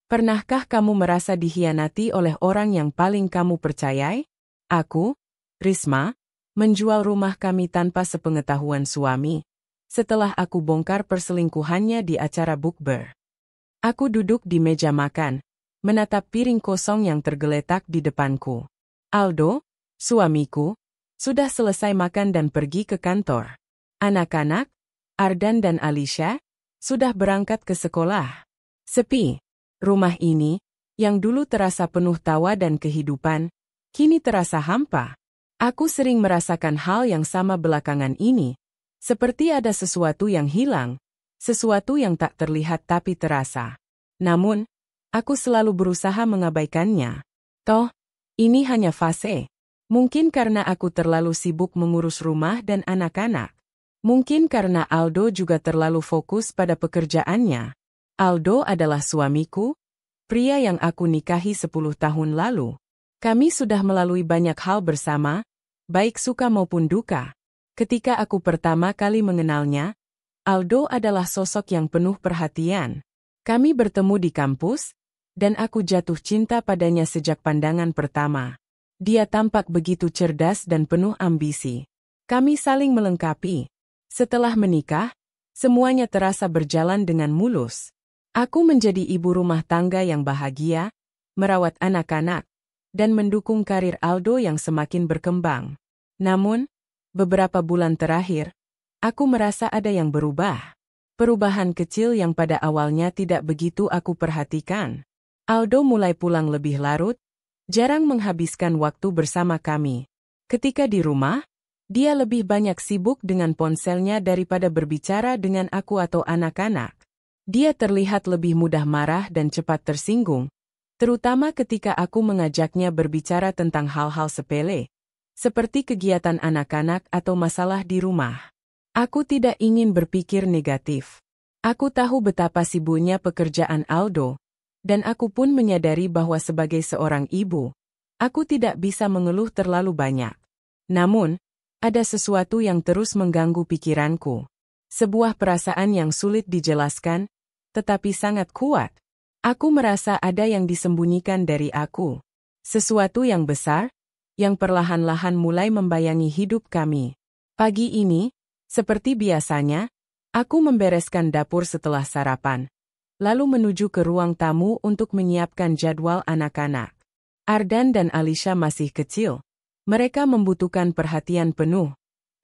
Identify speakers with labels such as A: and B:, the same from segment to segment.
A: Pernahkah kamu merasa dikhianati oleh orang yang paling kamu percayai? Aku, Risma, menjual rumah kami tanpa sepengetahuan suami, setelah aku bongkar perselingkuhannya di acara bukber. Aku duduk di meja makan, menatap piring kosong yang tergeletak di depanku. Aldo, suamiku, sudah selesai makan dan pergi ke kantor. Anak-anak, Ardan dan Alicia, sudah berangkat ke sekolah. Sepi. Rumah ini, yang dulu terasa penuh tawa dan kehidupan, kini terasa hampa. Aku sering merasakan hal yang sama belakangan ini, seperti ada sesuatu yang hilang, sesuatu yang tak terlihat tapi terasa. Namun, aku selalu berusaha mengabaikannya. Toh, ini hanya fase. Mungkin karena aku terlalu sibuk mengurus rumah dan anak-anak. Mungkin karena Aldo juga terlalu fokus pada pekerjaannya. Aldo adalah suamiku, pria yang aku nikahi 10 tahun lalu. Kami sudah melalui banyak hal bersama, baik suka maupun duka. Ketika aku pertama kali mengenalnya, Aldo adalah sosok yang penuh perhatian. Kami bertemu di kampus, dan aku jatuh cinta padanya sejak pandangan pertama. Dia tampak begitu cerdas dan penuh ambisi. Kami saling melengkapi. Setelah menikah, semuanya terasa berjalan dengan mulus. Aku menjadi ibu rumah tangga yang bahagia, merawat anak-anak, dan mendukung karir Aldo yang semakin berkembang. Namun, beberapa bulan terakhir, aku merasa ada yang berubah. Perubahan kecil yang pada awalnya tidak begitu aku perhatikan. Aldo mulai pulang lebih larut, jarang menghabiskan waktu bersama kami. Ketika di rumah, dia lebih banyak sibuk dengan ponselnya daripada berbicara dengan aku atau anak-anak. Dia terlihat lebih mudah marah dan cepat tersinggung, terutama ketika aku mengajaknya berbicara tentang hal-hal sepele, seperti kegiatan anak-anak atau masalah di rumah. Aku tidak ingin berpikir negatif. Aku tahu betapa sibuknya pekerjaan Aldo, dan aku pun menyadari bahwa sebagai seorang ibu, aku tidak bisa mengeluh terlalu banyak. Namun, ada sesuatu yang terus mengganggu pikiranku. Sebuah perasaan yang sulit dijelaskan, tetapi sangat kuat. Aku merasa ada yang disembunyikan dari aku. Sesuatu yang besar, yang perlahan-lahan mulai membayangi hidup kami. Pagi ini, seperti biasanya, aku membereskan dapur setelah sarapan, lalu menuju ke ruang tamu untuk menyiapkan jadwal anak-anak. Ardan dan Alicia masih kecil. Mereka membutuhkan perhatian penuh,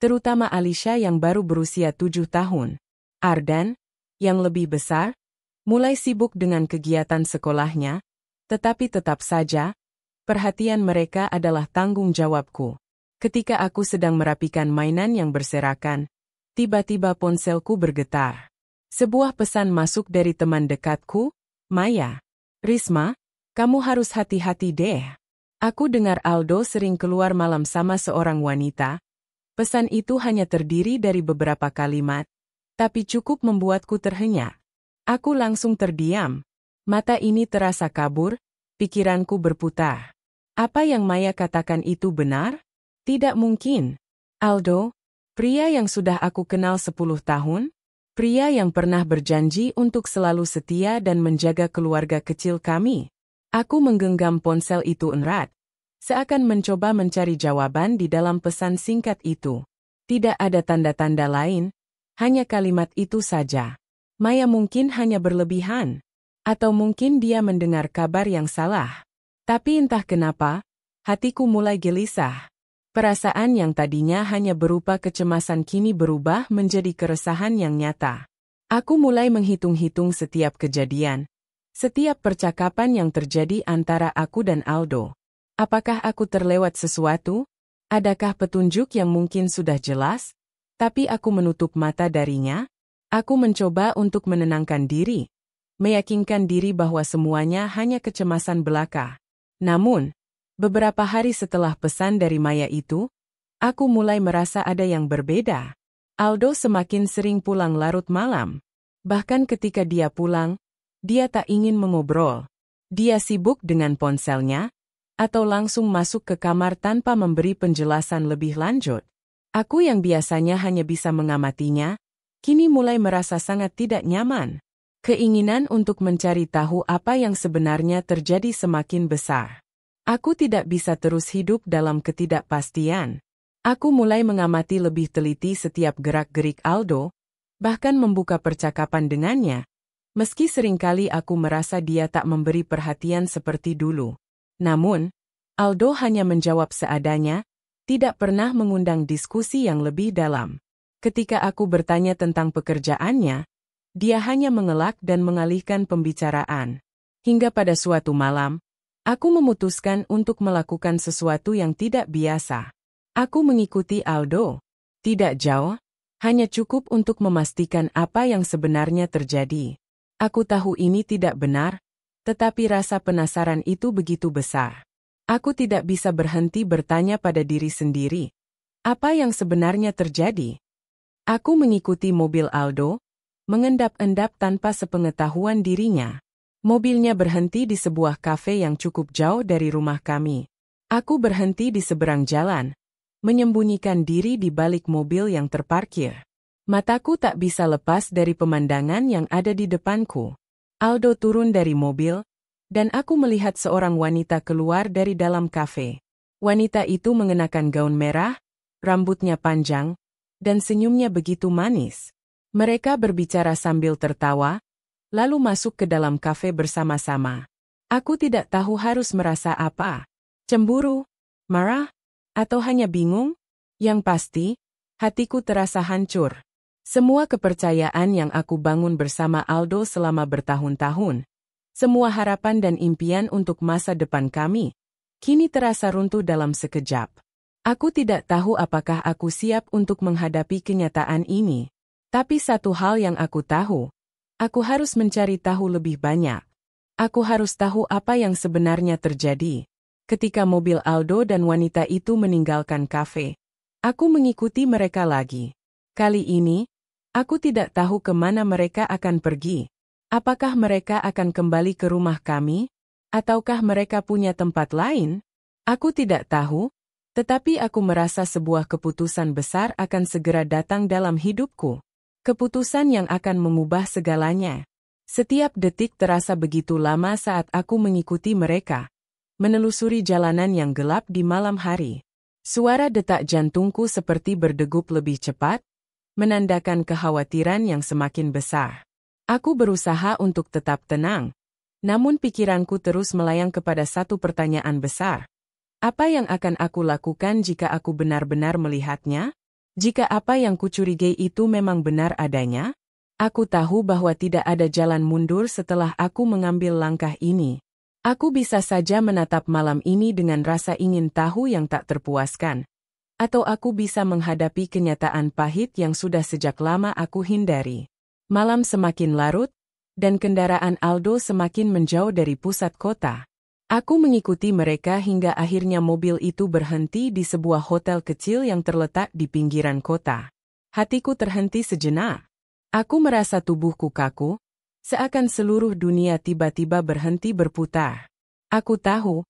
A: terutama Alicia yang baru berusia 7 tahun. Ardan, yang lebih besar, mulai sibuk dengan kegiatan sekolahnya, tetapi tetap saja, perhatian mereka adalah tanggung jawabku. Ketika aku sedang merapikan mainan yang berserakan, tiba-tiba ponselku bergetar. Sebuah pesan masuk dari teman dekatku, Maya. Risma, kamu harus hati-hati deh. Aku dengar Aldo sering keluar malam sama seorang wanita. Pesan itu hanya terdiri dari beberapa kalimat, tapi cukup membuatku terhenyak. Aku langsung terdiam. Mata ini terasa kabur, pikiranku berputar. Apa yang Maya katakan itu benar? Tidak mungkin. Aldo, pria yang sudah aku kenal 10 tahun, pria yang pernah berjanji untuk selalu setia dan menjaga keluarga kecil kami. Aku menggenggam ponsel itu erat, seakan mencoba mencari jawaban di dalam pesan singkat itu. Tidak ada tanda-tanda lain, hanya kalimat itu saja. Maya mungkin hanya berlebihan, atau mungkin dia mendengar kabar yang salah. Tapi entah kenapa, hatiku mulai gelisah. Perasaan yang tadinya hanya berupa kecemasan kini berubah menjadi keresahan yang nyata. Aku mulai menghitung-hitung setiap kejadian, setiap percakapan yang terjadi antara aku dan Aldo. Apakah aku terlewat sesuatu? Adakah petunjuk yang mungkin sudah jelas, tapi aku menutup mata darinya? Aku mencoba untuk menenangkan diri, meyakinkan diri bahwa semuanya hanya kecemasan belaka. Namun, beberapa hari setelah pesan dari Maya itu, aku mulai merasa ada yang berbeda. Aldo semakin sering pulang larut malam. Bahkan ketika dia pulang, dia tak ingin mengobrol. Dia sibuk dengan ponselnya, atau langsung masuk ke kamar tanpa memberi penjelasan lebih lanjut. Aku yang biasanya hanya bisa mengamatinya, kini mulai merasa sangat tidak nyaman. Keinginan untuk mencari tahu apa yang sebenarnya terjadi semakin besar. Aku tidak bisa terus hidup dalam ketidakpastian. Aku mulai mengamati lebih teliti setiap gerak-gerik Aldo, bahkan membuka percakapan dengannya, meski seringkali aku merasa dia tak memberi perhatian seperti dulu. Namun, Aldo hanya menjawab seadanya, tidak pernah mengundang diskusi yang lebih dalam. Ketika aku bertanya tentang pekerjaannya, dia hanya mengelak dan mengalihkan pembicaraan. Hingga pada suatu malam, aku memutuskan untuk melakukan sesuatu yang tidak biasa. Aku mengikuti Aldo. Tidak jauh, hanya cukup untuk memastikan apa yang sebenarnya terjadi. Aku tahu ini tidak benar, tetapi rasa penasaran itu begitu besar. Aku tidak bisa berhenti bertanya pada diri sendiri. Apa yang sebenarnya terjadi? Aku mengikuti mobil Aldo, mengendap-endap tanpa sepengetahuan dirinya. Mobilnya berhenti di sebuah kafe yang cukup jauh dari rumah kami. Aku berhenti di seberang jalan, menyembunyikan diri di balik mobil yang terparkir. Mataku tak bisa lepas dari pemandangan yang ada di depanku. Aldo turun dari mobil, dan aku melihat seorang wanita keluar dari dalam kafe. Wanita itu mengenakan gaun merah, rambutnya panjang, dan senyumnya begitu manis. Mereka berbicara sambil tertawa, lalu masuk ke dalam kafe bersama-sama. Aku tidak tahu harus merasa apa. Cemburu, marah, atau hanya bingung? Yang pasti, hatiku terasa hancur. Semua kepercayaan yang aku bangun bersama Aldo selama bertahun-tahun, semua harapan dan impian untuk masa depan kami, kini terasa runtuh dalam sekejap. Aku tidak tahu apakah aku siap untuk menghadapi kenyataan ini. Tapi satu hal yang aku tahu, aku harus mencari tahu lebih banyak. Aku harus tahu apa yang sebenarnya terjadi. Ketika mobil Aldo dan wanita itu meninggalkan kafe, aku mengikuti mereka lagi. Kali ini, aku tidak tahu kemana mereka akan pergi. Apakah mereka akan kembali ke rumah kami? Ataukah mereka punya tempat lain? Aku tidak tahu, tetapi aku merasa sebuah keputusan besar akan segera datang dalam hidupku. Keputusan yang akan mengubah segalanya. Setiap detik terasa begitu lama saat aku mengikuti mereka, menelusuri jalanan yang gelap di malam hari. Suara detak jantungku seperti berdegup lebih cepat, menandakan kekhawatiran yang semakin besar. Aku berusaha untuk tetap tenang, namun pikiranku terus melayang kepada satu pertanyaan besar. Apa yang akan aku lakukan jika aku benar-benar melihatnya? Jika apa yang kucurigai itu memang benar adanya? Aku tahu bahwa tidak ada jalan mundur setelah aku mengambil langkah ini. Aku bisa saja menatap malam ini dengan rasa ingin tahu yang tak terpuaskan. Atau aku bisa menghadapi kenyataan pahit yang sudah sejak lama aku hindari. Malam semakin larut, dan kendaraan Aldo semakin menjauh dari pusat kota. Aku mengikuti mereka hingga akhirnya mobil itu berhenti di sebuah hotel kecil yang terletak di pinggiran kota. Hatiku terhenti sejenak. Aku merasa tubuhku kaku, seakan seluruh dunia tiba-tiba berhenti berputar. Aku tahu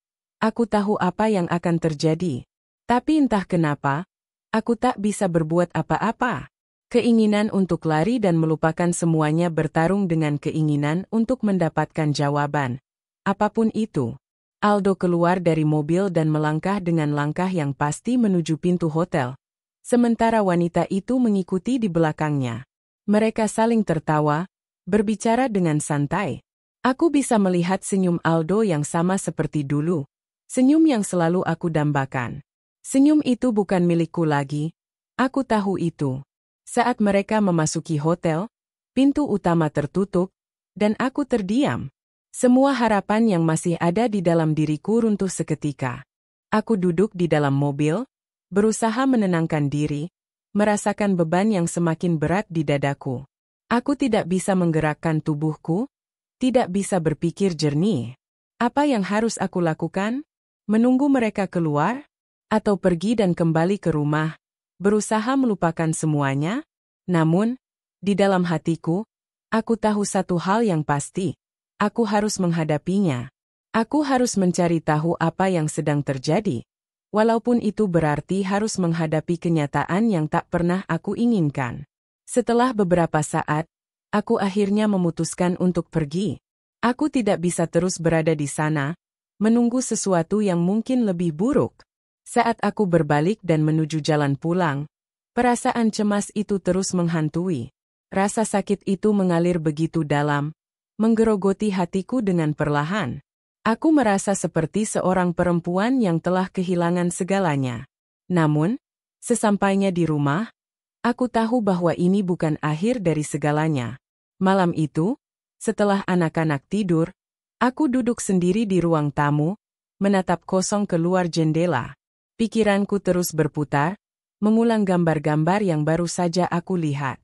A: apa yang akan terjadi. Tapi entah kenapa, aku tak bisa berbuat apa-apa. Keinginan untuk lari dan melupakan semuanya bertarung dengan keinginan untuk mendapatkan jawaban. Apapun itu. Aldo keluar dari mobil dan melangkah dengan langkah yang pasti menuju pintu hotel. Sementara wanita itu mengikuti di belakangnya. Mereka saling tertawa, berbicara dengan santai. Aku bisa melihat senyum Aldo yang sama seperti dulu. Senyum yang selalu aku dambakan. Senyum itu bukan milikku lagi. Aku tahu itu. Saat mereka memasuki hotel, pintu utama tertutup, dan aku terdiam. Semua harapan yang masih ada di dalam diriku runtuh seketika. Aku duduk di dalam mobil, berusaha menenangkan diri, merasakan beban yang semakin berat di dadaku. Aku tidak bisa menggerakkan tubuhku, tidak bisa berpikir jernih. Apa yang harus aku lakukan? Menunggu mereka keluar? Atau pergi dan kembali ke rumah, berusaha melupakan semuanya? Namun, di dalam hatiku, aku tahu satu hal yang pasti. Aku harus menghadapinya. Aku harus mencari tahu apa yang sedang terjadi. Walaupun itu berarti harus menghadapi kenyataan yang tak pernah aku inginkan. Setelah beberapa saat, Aku akhirnya memutuskan untuk pergi. Aku tidak bisa terus berada di sana, menunggu sesuatu yang mungkin lebih buruk. Saat aku berbalik dan menuju jalan pulang, perasaan cemas itu terus menghantui. Rasa sakit itu mengalir begitu dalam, menggerogoti hatiku dengan perlahan. Aku merasa seperti seorang perempuan yang telah kehilangan segalanya. Namun, sesampainya di rumah, aku tahu bahwa ini bukan akhir dari segalanya. Malam itu, setelah anak-anak tidur, aku duduk sendiri di ruang tamu, menatap kosong keluar jendela. Pikiranku terus berputar, mengulang gambar-gambar yang baru saja aku lihat.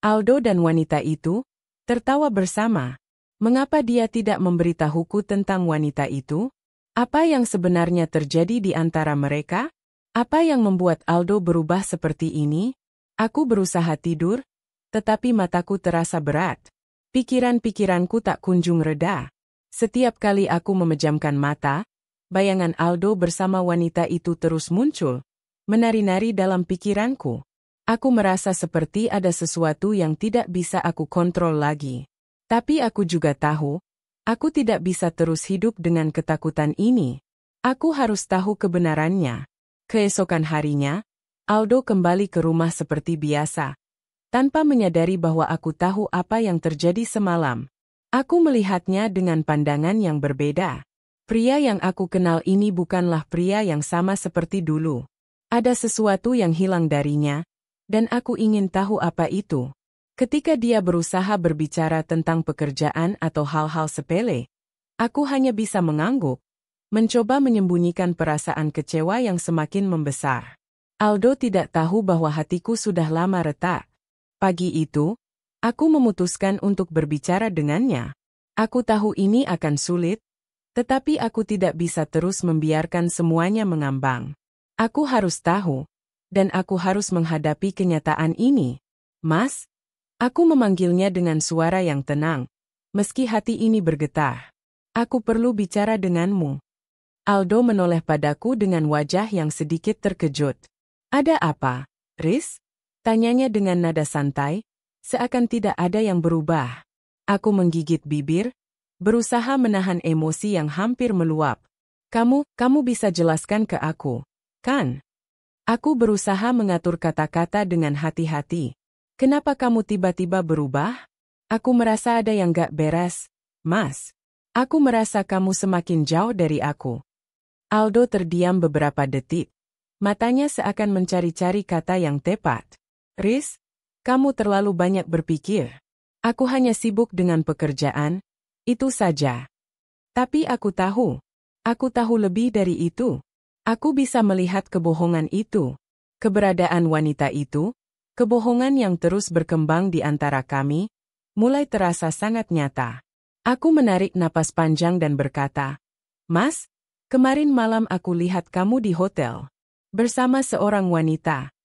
A: Aldo dan wanita itu tertawa bersama. Mengapa dia tidak memberitahuku tentang wanita itu? Apa yang sebenarnya terjadi di antara mereka? Apa yang membuat Aldo berubah seperti ini? Aku berusaha tidur, tetapi mataku terasa berat. Pikiran-pikiranku tak kunjung reda. Setiap kali aku memejamkan mata, bayangan Aldo bersama wanita itu terus muncul, menari-nari dalam pikiranku. Aku merasa seperti ada sesuatu yang tidak bisa aku kontrol lagi. Tapi aku juga tahu, aku tidak bisa terus hidup dengan ketakutan ini. Aku harus tahu kebenarannya. Keesokan harinya, Aldo kembali ke rumah seperti biasa, tanpa menyadari bahwa aku tahu apa yang terjadi semalam. Aku melihatnya dengan pandangan yang berbeda. Pria yang aku kenal ini bukanlah pria yang sama seperti dulu. Ada sesuatu yang hilang darinya, dan aku ingin tahu apa itu. Ketika dia berusaha berbicara tentang pekerjaan atau hal-hal sepele, aku hanya bisa mengangguk, mencoba menyembunyikan perasaan kecewa yang semakin membesar. Aldo tidak tahu bahwa hatiku sudah lama retak. Pagi itu, aku memutuskan untuk berbicara dengannya. Aku tahu ini akan sulit, tetapi aku tidak bisa terus membiarkan semuanya mengambang. Aku harus tahu, dan aku harus menghadapi kenyataan ini. Mas, aku memanggilnya dengan suara yang tenang, meski hati ini bergetar. Aku perlu bicara denganmu. Aldo menoleh padaku dengan wajah yang sedikit terkejut. Ada apa, Riz? Tanyanya dengan nada santai, seakan tidak ada yang berubah. Aku menggigit bibir, berusaha menahan emosi yang hampir meluap. Kamu bisa jelaskan ke aku, kan? Aku berusaha mengatur kata-kata dengan hati-hati. Kenapa kamu tiba-tiba berubah? Aku merasa ada yang gak beres, Mas. Aku merasa kamu semakin jauh dari aku. Aldo terdiam beberapa detik. Matanya seakan mencari-cari kata yang tepat. Riz, kamu terlalu banyak berpikir. Aku hanya sibuk dengan pekerjaan, itu saja. Tapi aku tahu lebih dari itu. Aku bisa melihat kebohongan itu. Keberadaan wanita itu, kebohongan yang terus berkembang di antara kami, mulai terasa sangat nyata. Aku menarik napas panjang dan berkata, Mas, kemarin malam aku lihat kamu di hotel, bersama seorang wanita.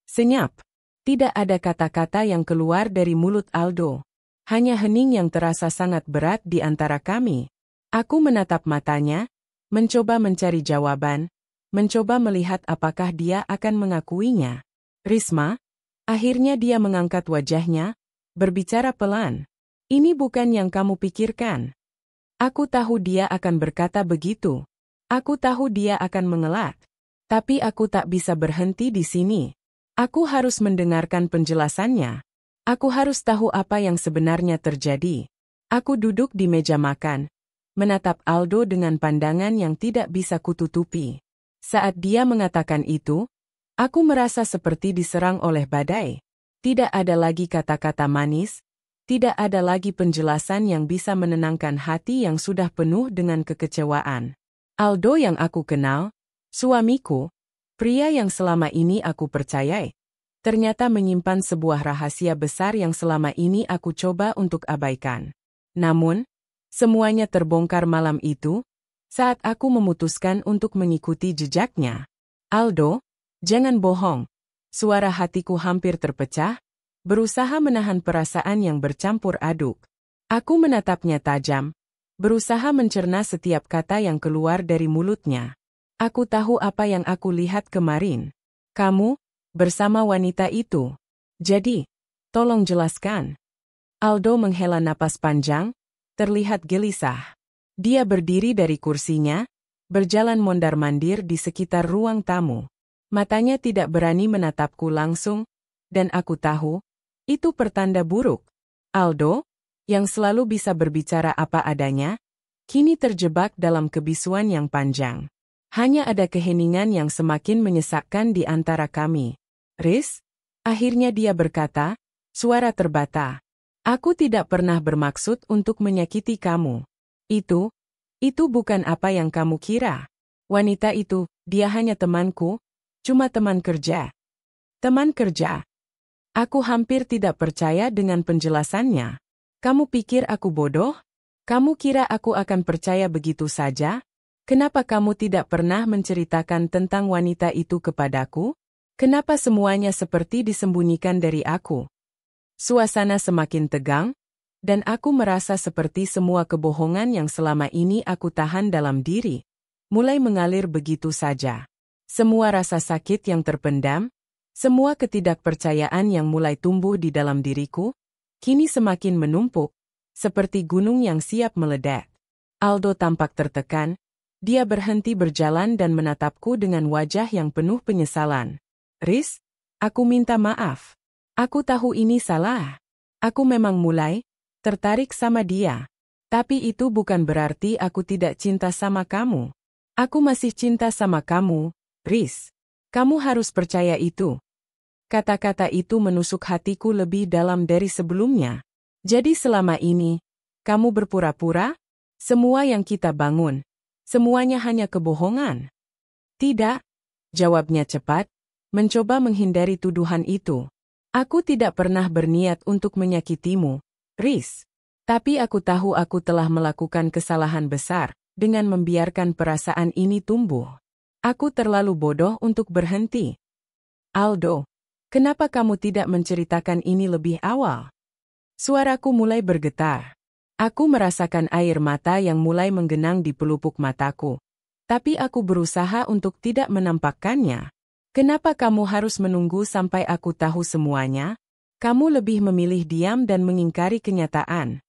A: Senyap. Tidak ada kata-kata yang keluar dari mulut Aldo. Hanya hening yang terasa sangat berat di antara kami. Aku menatap matanya, mencoba mencari jawaban, mencoba melihat apakah dia akan mengakuinya. Risma, akhirnya dia mengangkat wajahnya, berbicara pelan. Ini bukan yang kamu pikirkan. Aku tahu dia akan berkata begitu. Aku tahu dia akan mengelak. Tapi aku tak bisa berhenti di sini. Aku harus mendengarkan penjelasannya. Aku harus tahu apa yang sebenarnya terjadi. Aku duduk di meja makan, menatap Aldo dengan pandangan yang tidak bisa kututupi. Saat dia mengatakan itu, aku merasa seperti diserang oleh badai. Tidak ada lagi kata-kata manis, tidak ada lagi penjelasan yang bisa menenangkan hati yang sudah penuh dengan kekecewaan. Aldo yang aku kenal, suamiku, pria yang selama ini aku percayai, ternyata menyimpan sebuah rahasia besar yang selama ini aku coba untuk abaikan. Namun, semuanya terbongkar malam itu, saat aku memutuskan untuk mengikuti jejaknya. Aldo, jangan bohong. Suara hatiku hampir terpecah, berusaha menahan perasaan yang bercampur aduk. Aku menatapnya tajam, berusaha mencerna setiap kata yang keluar dari mulutnya. Aku tahu apa yang aku lihat kemarin. Kamu, bersama wanita itu. Jadi, tolong jelaskan. Aldo menghela napas panjang, terlihat gelisah. Dia berdiri dari kursinya, berjalan mondar-mandir di sekitar ruang tamu. Matanya tidak berani menatapku langsung, dan aku tahu, itu pertanda buruk. Aldo, yang selalu bisa berbicara apa adanya, kini terjebak dalam kebisuan yang panjang. Hanya ada keheningan yang semakin menyesakkan di antara kami. Riz, akhirnya dia berkata, suara terbata. Aku tidak pernah bermaksud untuk menyakiti kamu. Itu bukan apa yang kamu kira. Wanita itu, dia hanya temanku, cuma teman kerja. Teman kerja. Aku hampir tidak percaya dengan penjelasannya. Kamu pikir aku bodoh? Kamu kira aku akan percaya begitu saja? Kenapa kamu tidak pernah menceritakan tentang wanita itu kepadaku? Kenapa semuanya seperti disembunyikan dari aku? Suasana semakin tegang, dan aku merasa seperti semua kebohongan yang selama ini aku tahan dalam diri, mulai mengalir begitu saja. Semua rasa sakit yang terpendam, semua ketidakpercayaan yang mulai tumbuh di dalam diriku, kini semakin menumpuk, seperti gunung yang siap meledak. Aldo tampak tertekan, dia berhenti berjalan dan menatapku dengan wajah yang penuh penyesalan. Riz, aku minta maaf. Aku tahu ini salah. Aku memang mulai tertarik sama dia. Tapi itu bukan berarti aku tidak cinta sama kamu. Aku masih cinta sama kamu, Riz. Kamu harus percaya itu. Kata-kata itu menusuk hatiku lebih dalam dari sebelumnya. Jadi selama ini, kamu berpura-pura? Semua yang kita bangun, semuanya hanya kebohongan. Tidak, jawabnya cepat, mencoba menghindari tuduhan itu. Aku tidak pernah berniat untuk menyakitimu, Riz. Tapi aku tahu aku telah melakukan kesalahan besar dengan membiarkan perasaan ini tumbuh. Aku terlalu bodoh untuk berhenti. Aldo, kenapa kamu tidak menceritakan ini lebih awal? Suaraku mulai bergetar. Aku merasakan air mata yang mulai menggenang di pelupuk mataku. Tapi aku berusaha untuk tidak menampakkannya. Kenapa kamu harus menunggu sampai aku tahu semuanya? Kamu lebih memilih diam dan mengingkari kenyataan.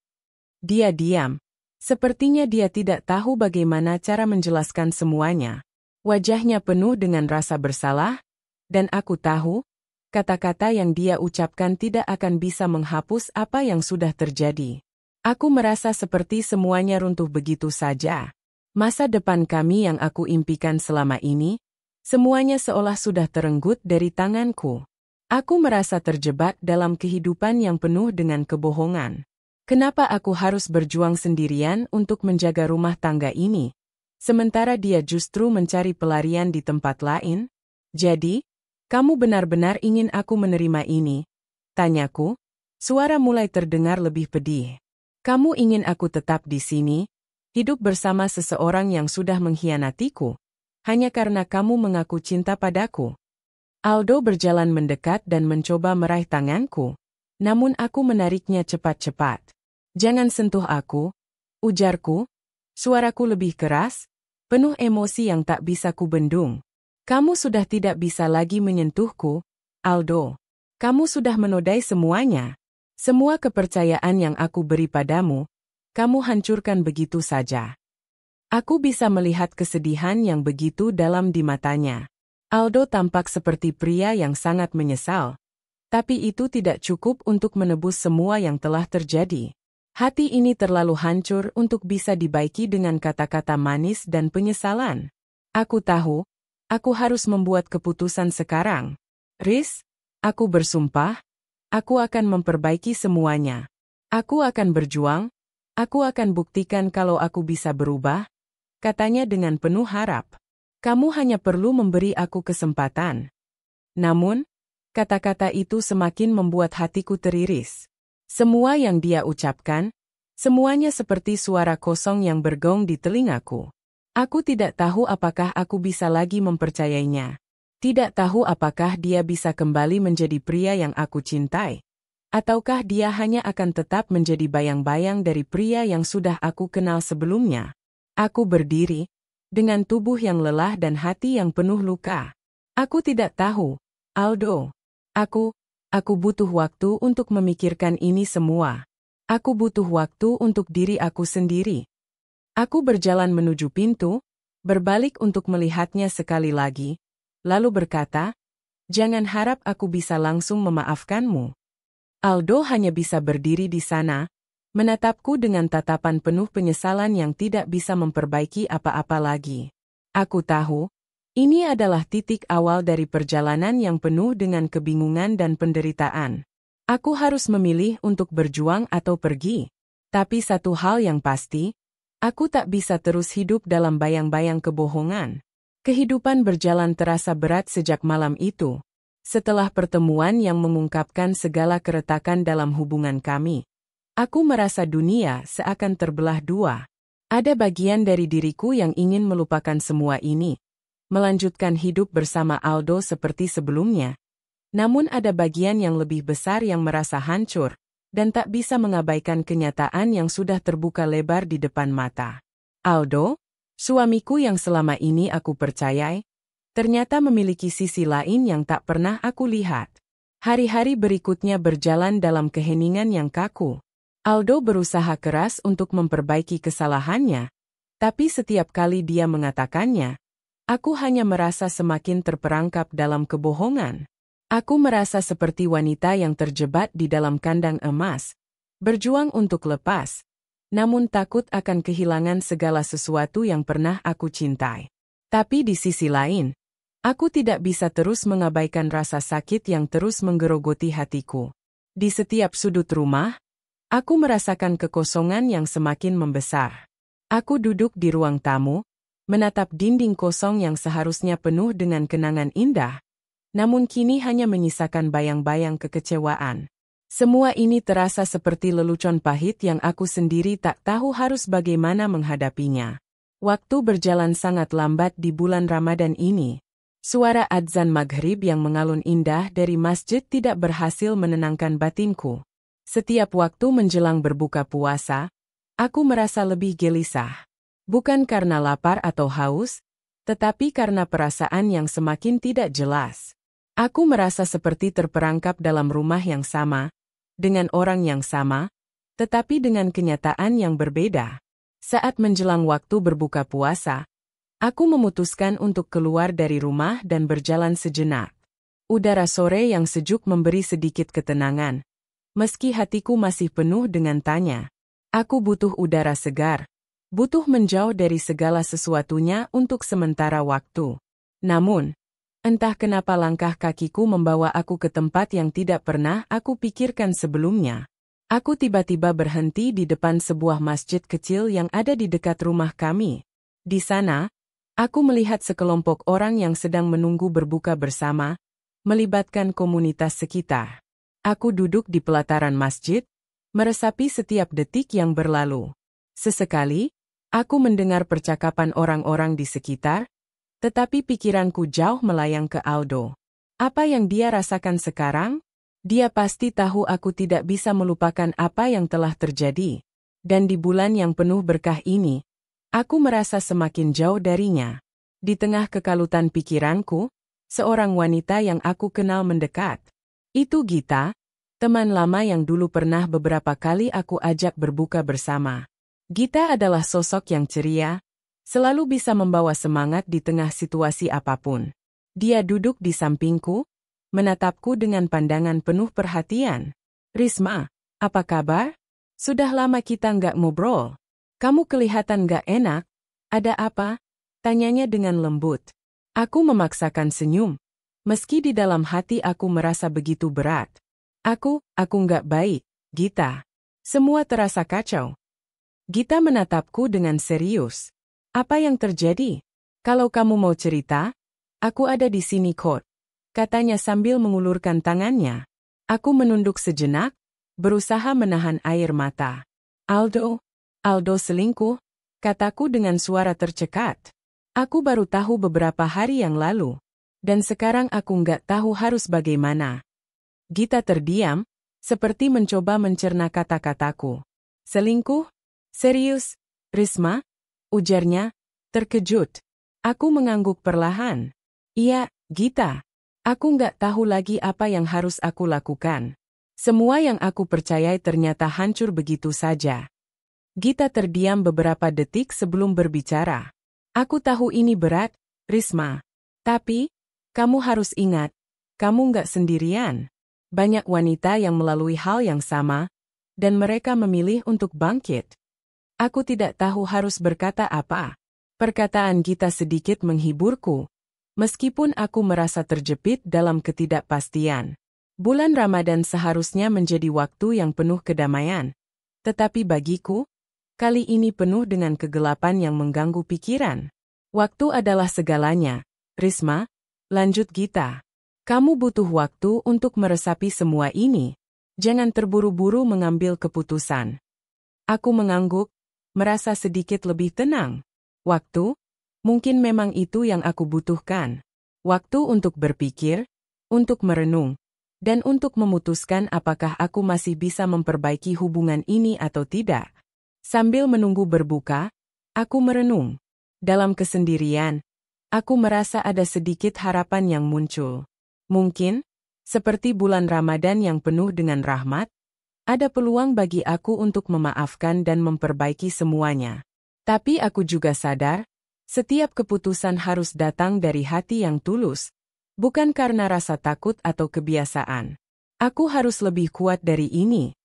A: Dia diam. Sepertinya dia tidak tahu bagaimana cara menjelaskan semuanya. Wajahnya penuh dengan rasa bersalah, dan aku tahu, kata-kata yang dia ucapkan tidak akan bisa menghapus apa yang sudah terjadi. Aku merasa seperti semuanya runtuh begitu saja. Masa depan kami yang aku impikan selama ini, semuanya seolah sudah terenggut dari tanganku. Aku merasa terjebak dalam kehidupan yang penuh dengan kebohongan. Kenapa aku harus berjuang sendirian untuk menjaga rumah tangga ini, sementara dia justru mencari pelarian di tempat lain? Jadi, kamu benar-benar ingin aku menerima ini? Tanyaku, suara mulai terdengar lebih pedih. Kamu ingin aku tetap di sini, hidup bersama seseorang yang sudah mengkhianatiku? Hanya karena kamu mengaku cinta padaku. Aldo berjalan mendekat dan mencoba meraih tanganku, namun aku menariknya cepat-cepat. Jangan sentuh aku, ujarku, suaraku lebih keras, penuh emosi yang tak bisa kubendung. Kamu sudah tidak bisa lagi menyentuhku, Aldo. Kamu sudah menodai semuanya. Semua kepercayaan yang aku beri padamu, kamu hancurkan begitu saja. Aku bisa melihat kesedihan yang begitu dalam di matanya. Aldo tampak seperti pria yang sangat menyesal. Tapi itu tidak cukup untuk menebus semua yang telah terjadi. Hati ini terlalu hancur untuk bisa dibaiki dengan kata-kata manis dan penyesalan. Aku tahu, aku harus membuat keputusan sekarang. Riz, aku bersumpah, aku akan memperbaiki semuanya. Aku akan berjuang, aku akan buktikan kalau aku bisa berubah. Katanya dengan penuh harap. Kamu hanya perlu memberi aku kesempatan. Namun, kata-kata itu semakin membuat hatiku teriris. Semua yang dia ucapkan, semuanya seperti suara kosong yang bergong di telingaku. Aku tidak tahu apakah aku bisa lagi mempercayainya. Tidak tahu apakah dia bisa kembali menjadi pria yang aku cintai. Ataukah dia hanya akan tetap menjadi bayang-bayang dari pria yang sudah aku kenal sebelumnya. Aku berdiri, dengan tubuh yang lelah dan hati yang penuh luka. Aku tidak tahu, Aldo. Aku butuh waktu untuk memikirkan ini semua. Aku butuh waktu untuk diri aku sendiri. Aku berjalan menuju pintu, berbalik untuk melihatnya sekali lagi, lalu berkata, "Jangan harap aku bisa langsung memaafkanmu." Aldo hanya bisa berdiri di sana, menatapku dengan tatapan penuh penyesalan yang tidak bisa memperbaiki apa-apa lagi. Aku tahu, ini adalah titik awal dari perjalanan yang penuh dengan kebingungan dan penderitaan. Aku harus memilih untuk berjuang atau pergi. Tapi satu hal yang pasti, aku tak bisa terus hidup dalam bayang-bayang kebohongan. Kehidupan berjalan terasa berat sejak malam itu. Setelah pertemuan yang mengungkapkan segala keretakan dalam hubungan kami, aku merasa dunia seakan terbelah dua. Ada bagian dari diriku yang ingin melupakan semua ini, melanjutkan hidup bersama Aldo seperti sebelumnya. Namun ada bagian yang lebih besar yang merasa hancur, dan tak bisa mengabaikan kenyataan yang sudah terbuka lebar di depan mata. Aldo, suamiku yang selama ini aku percayai, ternyata memiliki sisi lain yang tak pernah aku lihat. Hari-hari berikutnya berjalan dalam keheningan yang kaku. Aldo berusaha keras untuk memperbaiki kesalahannya, tapi setiap kali dia mengatakannya, aku hanya merasa semakin terperangkap dalam kebohongan. Aku merasa seperti wanita yang terjebak di dalam kandang emas, berjuang untuk lepas, namun takut akan kehilangan segala sesuatu yang pernah aku cintai. Tapi di sisi lain, aku tidak bisa terus mengabaikan rasa sakit yang terus menggerogoti hatiku. Di setiap sudut rumah, aku merasakan kekosongan yang semakin membesar. Aku duduk di ruang tamu, menatap dinding kosong yang seharusnya penuh dengan kenangan indah, namun kini hanya menyisakan bayang-bayang kekecewaan. Semua ini terasa seperti lelucon pahit yang aku sendiri tak tahu harus bagaimana menghadapinya. Waktu berjalan sangat lambat di bulan Ramadan ini. Suara adzan maghrib yang mengalun indah dari masjid tidak berhasil menenangkan batinku. Setiap waktu menjelang berbuka puasa, aku merasa lebih gelisah. Bukan karena lapar atau haus, tetapi karena perasaan yang semakin tidak jelas. Aku merasa seperti terperangkap dalam rumah yang sama, dengan orang yang sama, tetapi dengan kenyataan yang berbeda. Saat menjelang waktu berbuka puasa, aku memutuskan untuk keluar dari rumah dan berjalan sejenak. Udara sore yang sejuk memberi sedikit ketenangan, meski hatiku masih penuh dengan tanya. Aku butuh udara segar, butuh menjauh dari segala sesuatunya untuk sementara waktu. Namun, entah kenapa langkah kakiku membawa aku ke tempat yang tidak pernah aku pikirkan sebelumnya. Aku tiba-tiba berhenti di depan sebuah masjid kecil yang ada di dekat rumah kami. Di sana, aku melihat sekelompok orang yang sedang menunggu berbuka bersama, melibatkan komunitas sekitar. Aku duduk di pelataran masjid, meresapi setiap detik yang berlalu. Sesekali, aku mendengar percakapan orang-orang di sekitar, tetapi pikiranku jauh melayang ke Aldo. Apa yang dia rasakan sekarang? Dia pasti tahu aku tidak bisa melupakan apa yang telah terjadi. Dan di bulan yang penuh berkah ini, aku merasa semakin jauh darinya. Di tengah kekalutan pikiranku, seorang wanita yang aku kenal mendekat. Itu Gita, teman lama yang dulu pernah beberapa kali aku ajak berbuka bersama. Gita adalah sosok yang ceria, selalu bisa membawa semangat di tengah situasi apapun. Dia duduk di sampingku, menatapku dengan pandangan penuh perhatian. "Risma, apa kabar? Sudah lama kita nggak ngobrol. Kamu kelihatan nggak enak. Ada apa?" tanyanya dengan lembut. Aku memaksakan senyum, meski di dalam hati aku merasa begitu berat. Aku nggak baik, Gita. Semua terasa kacau." Gita menatapku dengan serius. "Apa yang terjadi? Kalau kamu mau cerita, aku ada di sini kok," katanya sambil mengulurkan tangannya. Aku menunduk sejenak, berusaha menahan air mata. Aldo selingkuh," kataku dengan suara tercekat. Aku baru tahu beberapa hari yang lalu, dan sekarang aku nggak tahu harus bagaimana. Gita terdiam, seperti mencoba mencerna kata-kataku. "Selingkuh? Serius, Risma?" ujarnya, terkejut. Aku mengangguk perlahan. "Iya, Gita. Aku nggak tahu lagi apa yang harus aku lakukan. Semua yang aku percayai ternyata hancur begitu saja. Gita terdiam beberapa detik sebelum berbicara. Aku tahu ini berat, Risma. Tapi, kamu harus ingat, kamu nggak sendirian. Banyak wanita yang melalui hal yang sama, dan mereka memilih untuk bangkit. Aku tidak tahu harus berkata apa. Perkataan Gita sedikit menghiburku, meskipun aku merasa terjepit dalam ketidakpastian. Bulan Ramadan seharusnya menjadi waktu yang penuh kedamaian. Tetapi bagiku, kali ini penuh dengan kegelapan yang mengganggu pikiran. Waktu adalah segalanya, Risma, lanjut Gita. Kamu butuh waktu untuk meresapi semua ini. Jangan terburu-buru mengambil keputusan. Aku mengangguk, merasa sedikit lebih tenang. Waktu? Mungkin memang itu yang aku butuhkan. Waktu untuk berpikir, untuk merenung, dan untuk memutuskan apakah aku masih bisa memperbaiki hubungan ini atau tidak. Sambil menunggu berbuka, aku merenung. Dalam kesendirian, aku merasa ada sedikit harapan yang muncul. Mungkin, seperti bulan Ramadan yang penuh dengan rahmat, ada peluang bagi aku untuk memaafkan dan memperbaiki semuanya. Tapi aku juga sadar, setiap keputusan harus datang dari hati yang tulus, bukan karena rasa takut atau kebiasaan. Aku harus lebih kuat dari ini.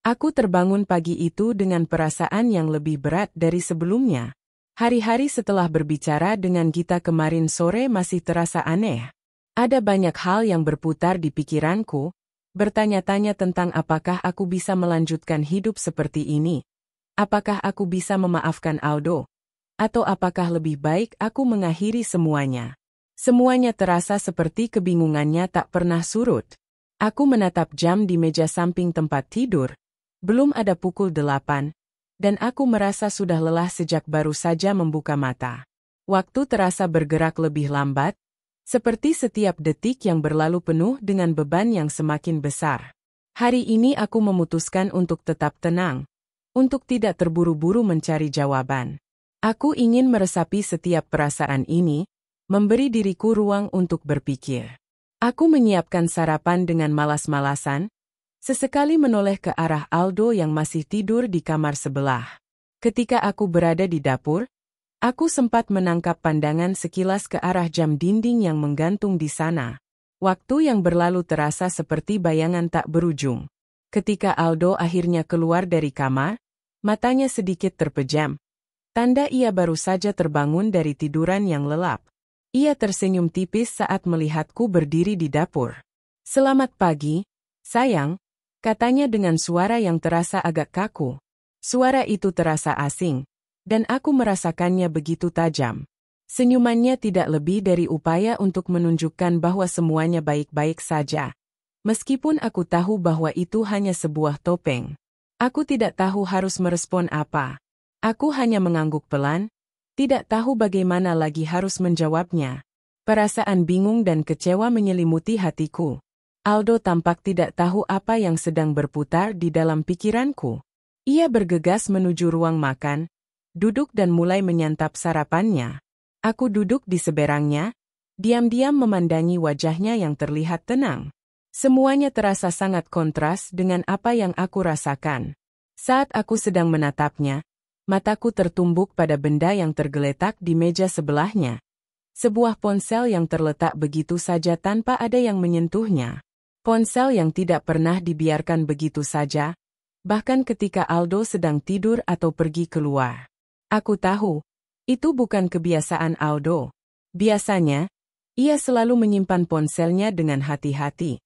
A: Aku terbangun pagi itu dengan perasaan yang lebih berat dari sebelumnya. Hari-hari setelah berbicara dengan Gita kemarin sore masih terasa aneh. Ada banyak hal yang berputar di pikiranku, bertanya-tanya tentang apakah aku bisa melanjutkan hidup seperti ini. Apakah aku bisa memaafkan Aldo? Atau apakah lebih baik aku mengakhiri semuanya? Semuanya terasa seperti kebingungannya tak pernah surut. Aku menatap jam di meja samping tempat tidur. Belum ada pukul 8, dan aku merasa sudah lelah sejak baru saja membuka mata. Waktu terasa bergerak lebih lambat, seperti setiap detik yang berlalu penuh dengan beban yang semakin besar. Hari ini aku memutuskan untuk tetap tenang, untuk tidak terburu-buru mencari jawaban. Aku ingin meresapi setiap perasaan ini, memberi diriku ruang untuk berpikir. Aku menyiapkan sarapan dengan malas-malasan, sesekali menoleh ke arah Aldo yang masih tidur di kamar sebelah. Ketika aku berada di dapur, aku sempat menangkap pandangan sekilas ke arah jam dinding yang menggantung di sana. Waktu yang berlalu terasa seperti bayangan tak berujung. Ketika Aldo akhirnya keluar dari kamar, matanya sedikit terpejam. Tanda ia baru saja terbangun dari tiduran yang lelap. Ia tersenyum tipis saat melihatku berdiri di dapur. "Selamat pagi, sayang," katanya dengan suara yang terasa agak kaku. Suara itu terasa asing, dan aku merasakannya begitu tajam. Senyumannya tidak lebih dari upaya untuk menunjukkan bahwa semuanya baik-baik saja. Meskipun aku tahu bahwa itu hanya sebuah topeng. Aku tidak tahu harus merespon apa. Aku hanya mengangguk pelan, tidak tahu bagaimana lagi harus menjawabnya. Perasaan bingung dan kecewa menyelimuti hatiku. Aldo tampak tidak tahu apa yang sedang berputar di dalam pikiranku. Ia bergegas menuju ruang makan, duduk dan mulai menyantap sarapannya. Aku duduk di seberangnya, diam-diam memandangi wajahnya yang terlihat tenang. Semuanya terasa sangat kontras dengan apa yang aku rasakan. Saat aku sedang menatapnya, mataku tertumbuk pada benda yang tergeletak di meja sebelahnya. Sebuah ponsel yang terletak begitu saja tanpa ada yang menyentuhnya. Ponsel yang tidak pernah dibiarkan begitu saja, bahkan ketika Aldo sedang tidur atau pergi keluar. Aku tahu, itu bukan kebiasaan Aldo. Biasanya, ia selalu menyimpan ponselnya dengan hati-hati.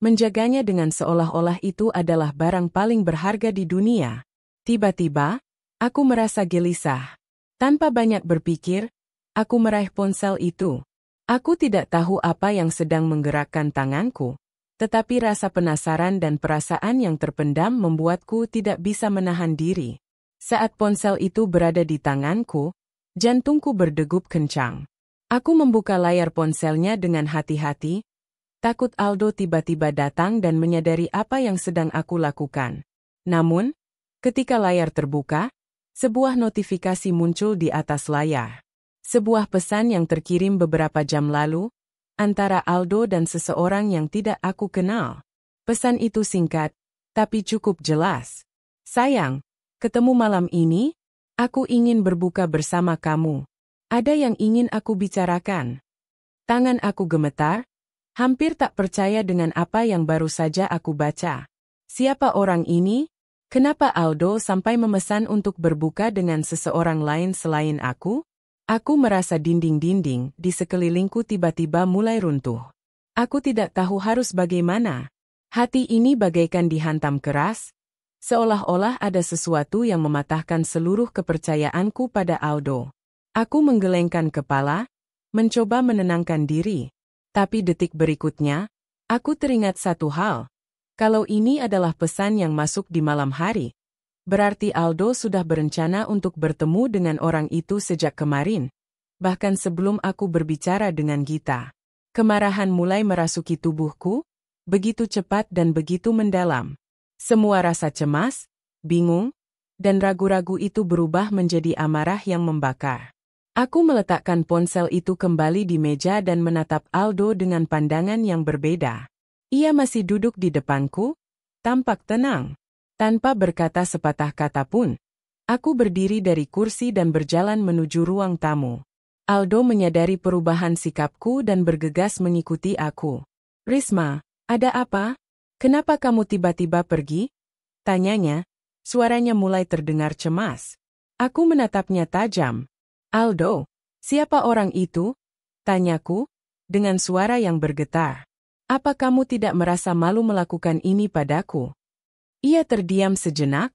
A: Menjaganya dengan seolah-olah itu adalah barang paling berharga di dunia. Tiba-tiba, aku merasa gelisah. Tanpa banyak berpikir, aku meraih ponsel itu. Aku tidak tahu apa yang sedang menggerakkan tanganku, tetapi rasa penasaran dan perasaan yang terpendam membuatku tidak bisa menahan diri. Saat ponsel itu berada di tanganku, jantungku berdegup kencang. Aku membuka layar ponselnya dengan hati-hati, takut Aldo tiba-tiba datang dan menyadari apa yang sedang aku lakukan. Namun, ketika layar terbuka, sebuah notifikasi muncul di atas layar. Sebuah pesan yang terkirim beberapa jam lalu, antara Aldo dan seseorang yang tidak aku kenal. Pesan itu singkat, tapi cukup jelas. Sayang, ketemu malam ini, aku ingin berbuka bersama kamu. Ada yang ingin aku bicarakan. Tangan aku gemetar, hampir tak percaya dengan apa yang baru saja aku baca. Siapa orang ini? Kenapa Aldo sampai memesan untuk berbuka dengan seseorang lain selain aku? Aku merasa dinding-dinding di sekelilingku tiba-tiba mulai runtuh. Aku tidak tahu harus bagaimana. Hati ini bagaikan dihantam keras, seolah-olah ada sesuatu yang mematahkan seluruh kepercayaanku pada Aldo. Aku menggelengkan kepala, mencoba menenangkan diri. Tapi detik berikutnya, aku teringat satu hal. Kalau ini adalah pesan yang masuk di malam hari, berarti Aldo sudah berencana untuk bertemu dengan orang itu sejak kemarin, bahkan sebelum aku berbicara dengan Gita. Kemarahan mulai merasuki tubuhku, begitu cepat dan begitu mendalam. Semua rasa cemas, bingung, dan ragu-ragu itu berubah menjadi amarah yang membakar. Aku meletakkan ponsel itu kembali di meja dan menatap Aldo dengan pandangan yang berbeda. Ia masih duduk di depanku, tampak tenang. Tanpa berkata sepatah kata pun, aku berdiri dari kursi dan berjalan menuju ruang tamu. Aldo menyadari perubahan sikapku dan bergegas mengikuti aku. "Risma, ada apa? Kenapa kamu tiba-tiba pergi?" tanyanya. Suaranya mulai terdengar cemas. Aku menatapnya tajam. "Aldo, siapa orang itu?" tanyaku, dengan suara yang bergetar. "Apa kamu tidak merasa malu melakukan ini padaku?" Ia terdiam sejenak,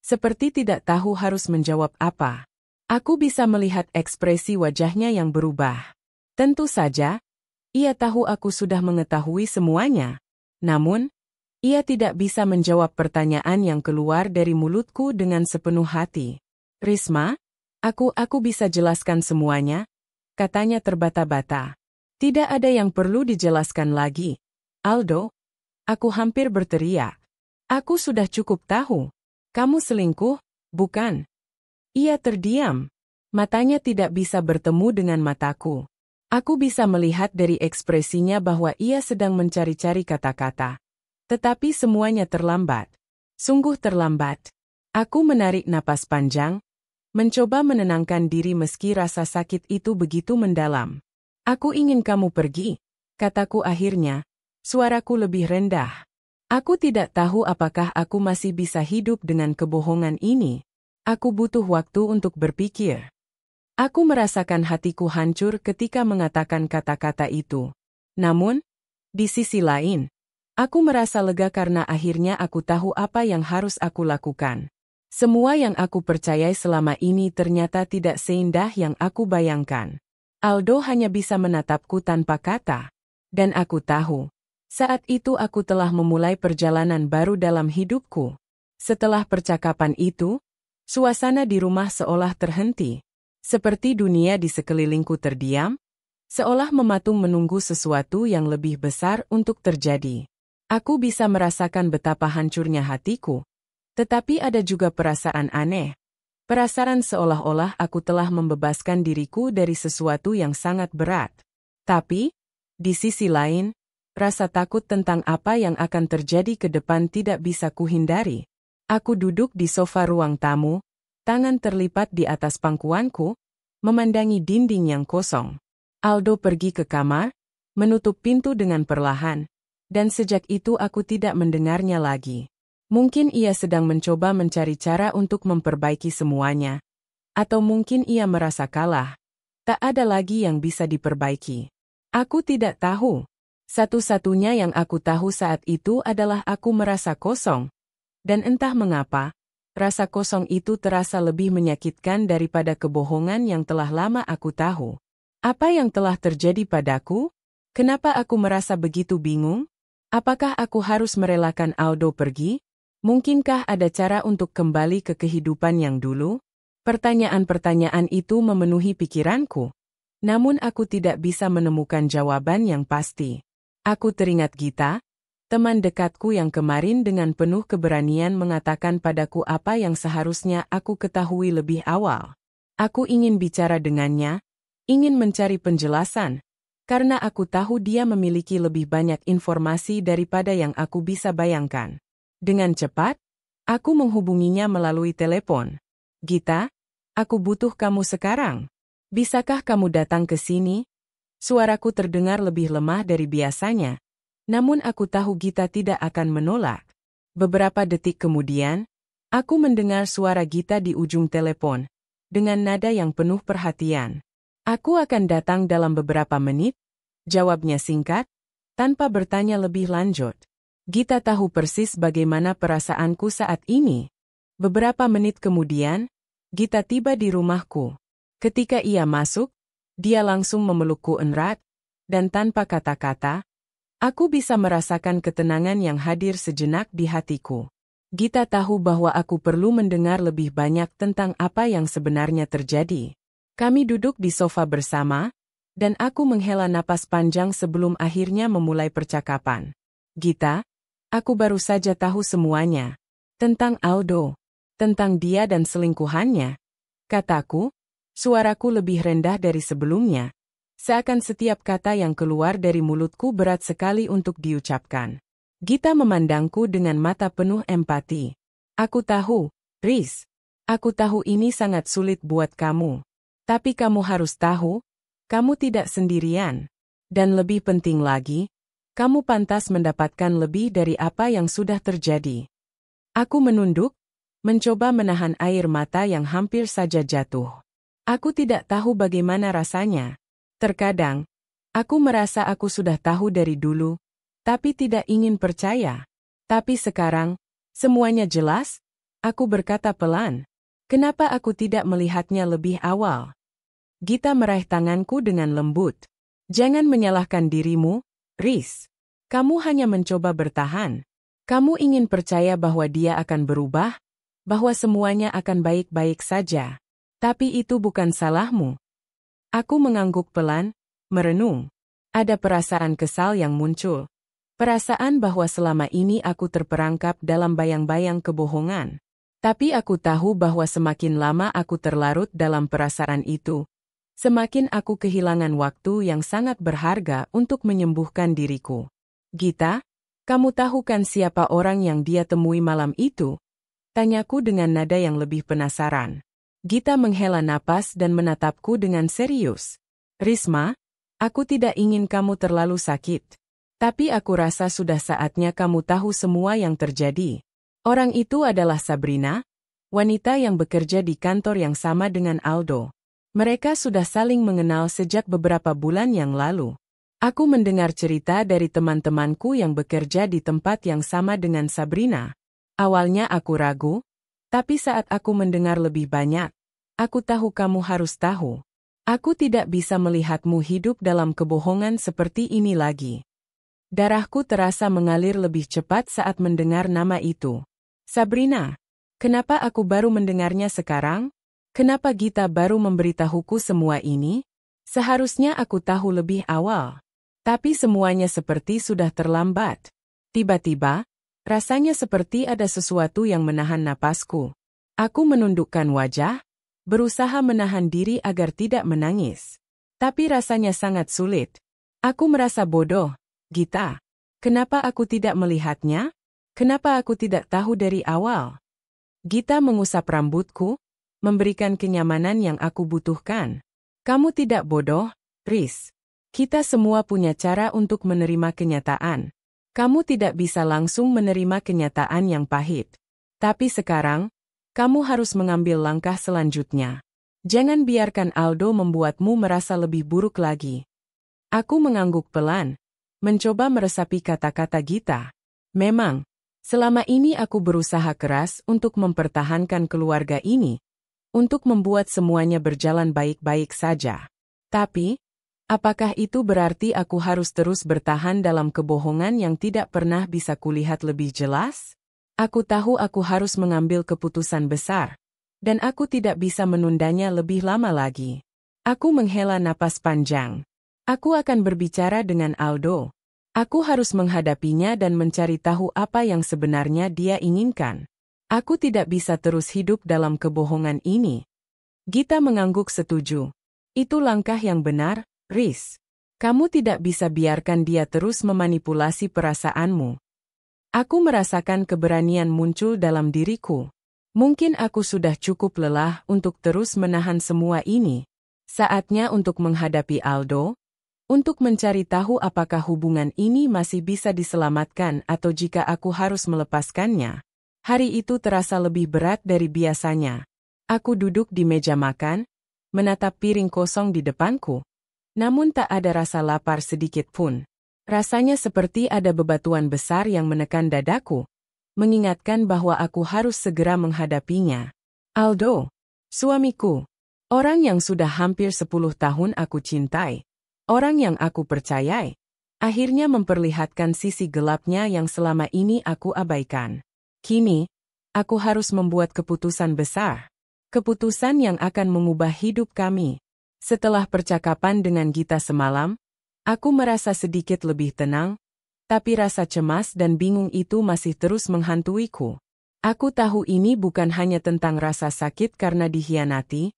A: seperti tidak tahu harus menjawab apa. Aku bisa melihat ekspresi wajahnya yang berubah. Tentu saja, ia tahu aku sudah mengetahui semuanya. Namun, ia tidak bisa menjawab pertanyaan yang keluar dari mulutku dengan sepenuh hati. "Risma, aku bisa jelaskan semuanya," katanya terbata-bata. "Tidak ada yang perlu dijelaskan lagi. Aldo," aku hampir berteriak. "Aku sudah cukup tahu. Kamu selingkuh, bukan?" Ia terdiam. Matanya tidak bisa bertemu dengan mataku. Aku bisa melihat dari ekspresinya bahwa ia sedang mencari-cari kata-kata. Tetapi semuanya terlambat. Sungguh terlambat. Aku menarik napas panjang, mencoba menenangkan diri meski rasa sakit itu begitu mendalam. "Aku ingin kamu pergi," kataku akhirnya. Suaraku lebih rendah. Aku tidak tahu apakah aku masih bisa hidup dengan kebohongan ini. Aku butuh waktu untuk berpikir. Aku merasakan hatiku hancur ketika mengatakan kata-kata itu. Namun, di sisi lain, aku merasa lega karena akhirnya aku tahu apa yang harus aku lakukan. Semua yang aku percayai selama ini ternyata tidak seindah yang aku bayangkan. Aldo hanya bisa menatapku tanpa kata. Dan aku tahu, saat itu aku telah memulai perjalanan baru dalam hidupku. Setelah percakapan itu, suasana di rumah seolah terhenti. Seperti dunia di sekelilingku terdiam, seolah mematung menunggu sesuatu yang lebih besar untuk terjadi. Aku bisa merasakan betapa hancurnya hatiku. Tetapi ada juga perasaan aneh. Perasaan seolah-olah aku telah membebaskan diriku dari sesuatu yang sangat berat. Tapi, di sisi lain, rasa takut tentang apa yang akan terjadi ke depan tidak bisa kuhindari. Aku duduk di sofa ruang tamu, tangan terlipat di atas pangkuanku, memandangi dinding yang kosong. Aldo pergi ke kamar, menutup pintu dengan perlahan, dan sejak itu aku tidak mendengarnya lagi. Mungkin ia sedang mencoba mencari cara untuk memperbaiki semuanya. Atau mungkin ia merasa kalah. Tak ada lagi yang bisa diperbaiki. Aku tidak tahu. Satu-satunya yang aku tahu saat itu adalah aku merasa kosong. Dan entah mengapa, rasa kosong itu terasa lebih menyakitkan daripada kebohongan yang telah lama aku tahu. Apa yang telah terjadi padaku? Kenapa aku merasa begitu bingung? Apakah aku harus merelakan Aldo pergi? Mungkinkah ada cara untuk kembali ke kehidupan yang dulu? Pertanyaan-pertanyaan itu memenuhi pikiranku. Namun aku tidak bisa menemukan jawaban yang pasti. Aku teringat Gita, teman dekatku yang kemarin dengan penuh keberanian mengatakan padaku apa yang seharusnya aku ketahui lebih awal. Aku ingin bicara dengannya, ingin mencari penjelasan, karena aku tahu dia memiliki lebih banyak informasi daripada yang aku bisa bayangkan. Dengan cepat, aku menghubunginya melalui telepon. Gita, aku butuh kamu sekarang. Bisakah kamu datang ke sini? Suaraku terdengar lebih lemah dari biasanya. Namun aku tahu Gita tidak akan menolak. Beberapa detik kemudian, aku mendengar suara Gita di ujung telepon, dengan nada yang penuh perhatian. Aku akan datang dalam beberapa menit, jawabnya singkat, tanpa bertanya lebih lanjut. Gita tahu persis bagaimana perasaanku saat ini. Beberapa menit kemudian, Gita tiba di rumahku. Ketika ia masuk, dia langsung memelukku erat, dan tanpa kata-kata, aku bisa merasakan ketenangan yang hadir sejenak di hatiku. Gita tahu bahwa aku perlu mendengar lebih banyak tentang apa yang sebenarnya terjadi. Kami duduk di sofa bersama, dan aku menghela napas panjang sebelum akhirnya memulai percakapan. Gita, aku baru saja tahu semuanya. Tentang Aldo. Tentang dia dan selingkuhannya. Kataku, suaraku lebih rendah dari sebelumnya. Seakan setiap kata yang keluar dari mulutku berat sekali untuk diucapkan. Gita memandangku dengan mata penuh empati. Aku tahu, Riz. Aku tahu ini sangat sulit buat kamu. Tapi kamu harus tahu, kamu tidak sendirian. Dan lebih penting lagi, kamu pantas mendapatkan lebih dari apa yang sudah terjadi. Aku menunduk, mencoba menahan air mata yang hampir saja jatuh. Aku tidak tahu bagaimana rasanya. Terkadang, aku merasa aku sudah tahu dari dulu, tapi tidak ingin percaya. Tapi sekarang, semuanya jelas, aku berkata pelan. Kenapa aku tidak melihatnya lebih awal? Gita meraih tanganku dengan lembut. Jangan menyalahkan dirimu, Riz. Kamu hanya mencoba bertahan. Kamu ingin percaya bahwa dia akan berubah, bahwa semuanya akan baik-baik saja. Tapi itu bukan salahmu. Aku mengangguk pelan, merenung. Ada perasaan kesal yang muncul. Perasaan bahwa selama ini aku terperangkap dalam bayang-bayang kebohongan. Tapi aku tahu bahwa semakin lama aku terlarut dalam perasaan itu, semakin aku kehilangan waktu yang sangat berharga untuk menyembuhkan diriku. Gita, kamu tahu kan siapa orang yang dia temui malam itu? Tanyaku dengan nada yang lebih penasaran. Gita menghela napas dan menatapku dengan serius. Risma, aku tidak ingin kamu terlalu sakit. Tapi aku rasa sudah saatnya kamu tahu semua yang terjadi. Orang itu adalah Sabrina, wanita yang bekerja di kantor yang sama dengan Aldo. Mereka sudah saling mengenal sejak beberapa bulan yang lalu. Aku mendengar cerita dari teman-temanku yang bekerja di tempat yang sama dengan Sabrina. Awalnya aku ragu, tapi saat aku mendengar lebih banyak, aku tahu kamu harus tahu. Aku tidak bisa melihatmu hidup dalam kebohongan seperti ini lagi. Darahku terasa mengalir lebih cepat saat mendengar nama itu. Sabrina, kenapa aku baru mendengarnya sekarang? Kenapa Gita baru memberitahuku semua ini? Seharusnya aku tahu lebih awal. Tapi semuanya seperti sudah terlambat. Tiba-tiba, rasanya seperti ada sesuatu yang menahan napasku. Aku menundukkan wajah, berusaha menahan diri agar tidak menangis. Tapi rasanya sangat sulit. Aku merasa bodoh. Gita, kenapa aku tidak melihatnya? Kenapa aku tidak tahu dari awal? Gita mengusap rambutku, memberikan kenyamanan yang aku butuhkan. Kamu tidak bodoh, Riz. Kita semua punya cara untuk menerima kenyataan. Kamu tidak bisa langsung menerima kenyataan yang pahit. Tapi sekarang, kamu harus mengambil langkah selanjutnya. Jangan biarkan Aldo membuatmu merasa lebih buruk lagi. Aku mengangguk pelan, mencoba meresapi kata-kata Gita. Memang, selama ini aku berusaha keras untuk mempertahankan keluarga ini, untuk membuat semuanya berjalan baik-baik saja. Tapi, apakah itu berarti aku harus terus bertahan dalam kebohongan yang tidak pernah bisa kulihat lebih jelas? Aku tahu aku harus mengambil keputusan besar, dan aku tidak bisa menundanya lebih lama lagi. Aku menghela napas panjang. Aku akan berbicara dengan Aldo. Aku harus menghadapinya dan mencari tahu apa yang sebenarnya dia inginkan. Aku tidak bisa terus hidup dalam kebohongan ini. Gita mengangguk setuju. Itu langkah yang benar, Riz. Kamu tidak bisa biarkan dia terus memanipulasi perasaanmu. Aku merasakan keberanian muncul dalam diriku. Mungkin aku sudah cukup lelah untuk terus menahan semua ini. Saatnya untuk menghadapi Aldo, untuk mencari tahu apakah hubungan ini masih bisa diselamatkan atau jika aku harus melepaskannya. Hari itu terasa lebih berat dari biasanya. Aku duduk di meja makan, menatap piring kosong di depanku. Namun tak ada rasa lapar sedikit pun. Rasanya seperti ada bebatuan besar yang menekan dadaku, mengingatkan bahwa aku harus segera menghadapinya. Aldo, suamiku, orang yang sudah hampir 10 tahun aku cintai, orang yang aku percayai, akhirnya memperlihatkan sisi gelapnya yang selama ini aku abaikan. Kini, aku harus membuat keputusan besar. Keputusan yang akan mengubah hidup kami. Setelah percakapan dengan Gita semalam, aku merasa sedikit lebih tenang, tapi rasa cemas dan bingung itu masih terus menghantuiku. Aku tahu ini bukan hanya tentang rasa sakit karena dikhianati,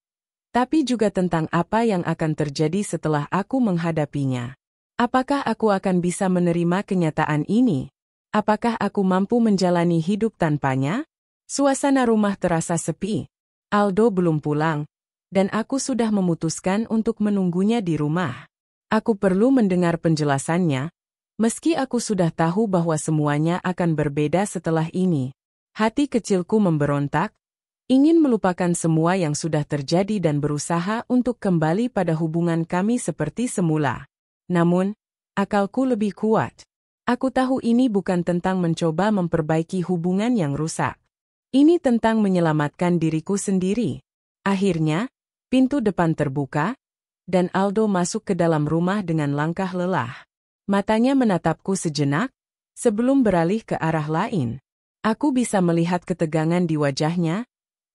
A: tapi juga tentang apa yang akan terjadi setelah aku menghadapinya. Apakah aku akan bisa menerima kenyataan ini? Apakah aku mampu menjalani hidup tanpanya? Suasana rumah terasa sepi. Aldo belum pulang, dan aku sudah memutuskan untuk menunggunya di rumah. Aku perlu mendengar penjelasannya, meski aku sudah tahu bahwa semuanya akan berbeda setelah ini. Hati kecilku memberontak, ingin melupakan semua yang sudah terjadi dan berusaha untuk kembali pada hubungan kami seperti semula. Namun, akalku lebih kuat. Aku tahu ini bukan tentang mencoba memperbaiki hubungan yang rusak. Ini tentang menyelamatkan diriku sendiri. Akhirnya, pintu depan terbuka, dan Aldo masuk ke dalam rumah dengan langkah lelah. Matanya menatapku sejenak, sebelum beralih ke arah lain. Aku bisa melihat ketegangan di wajahnya,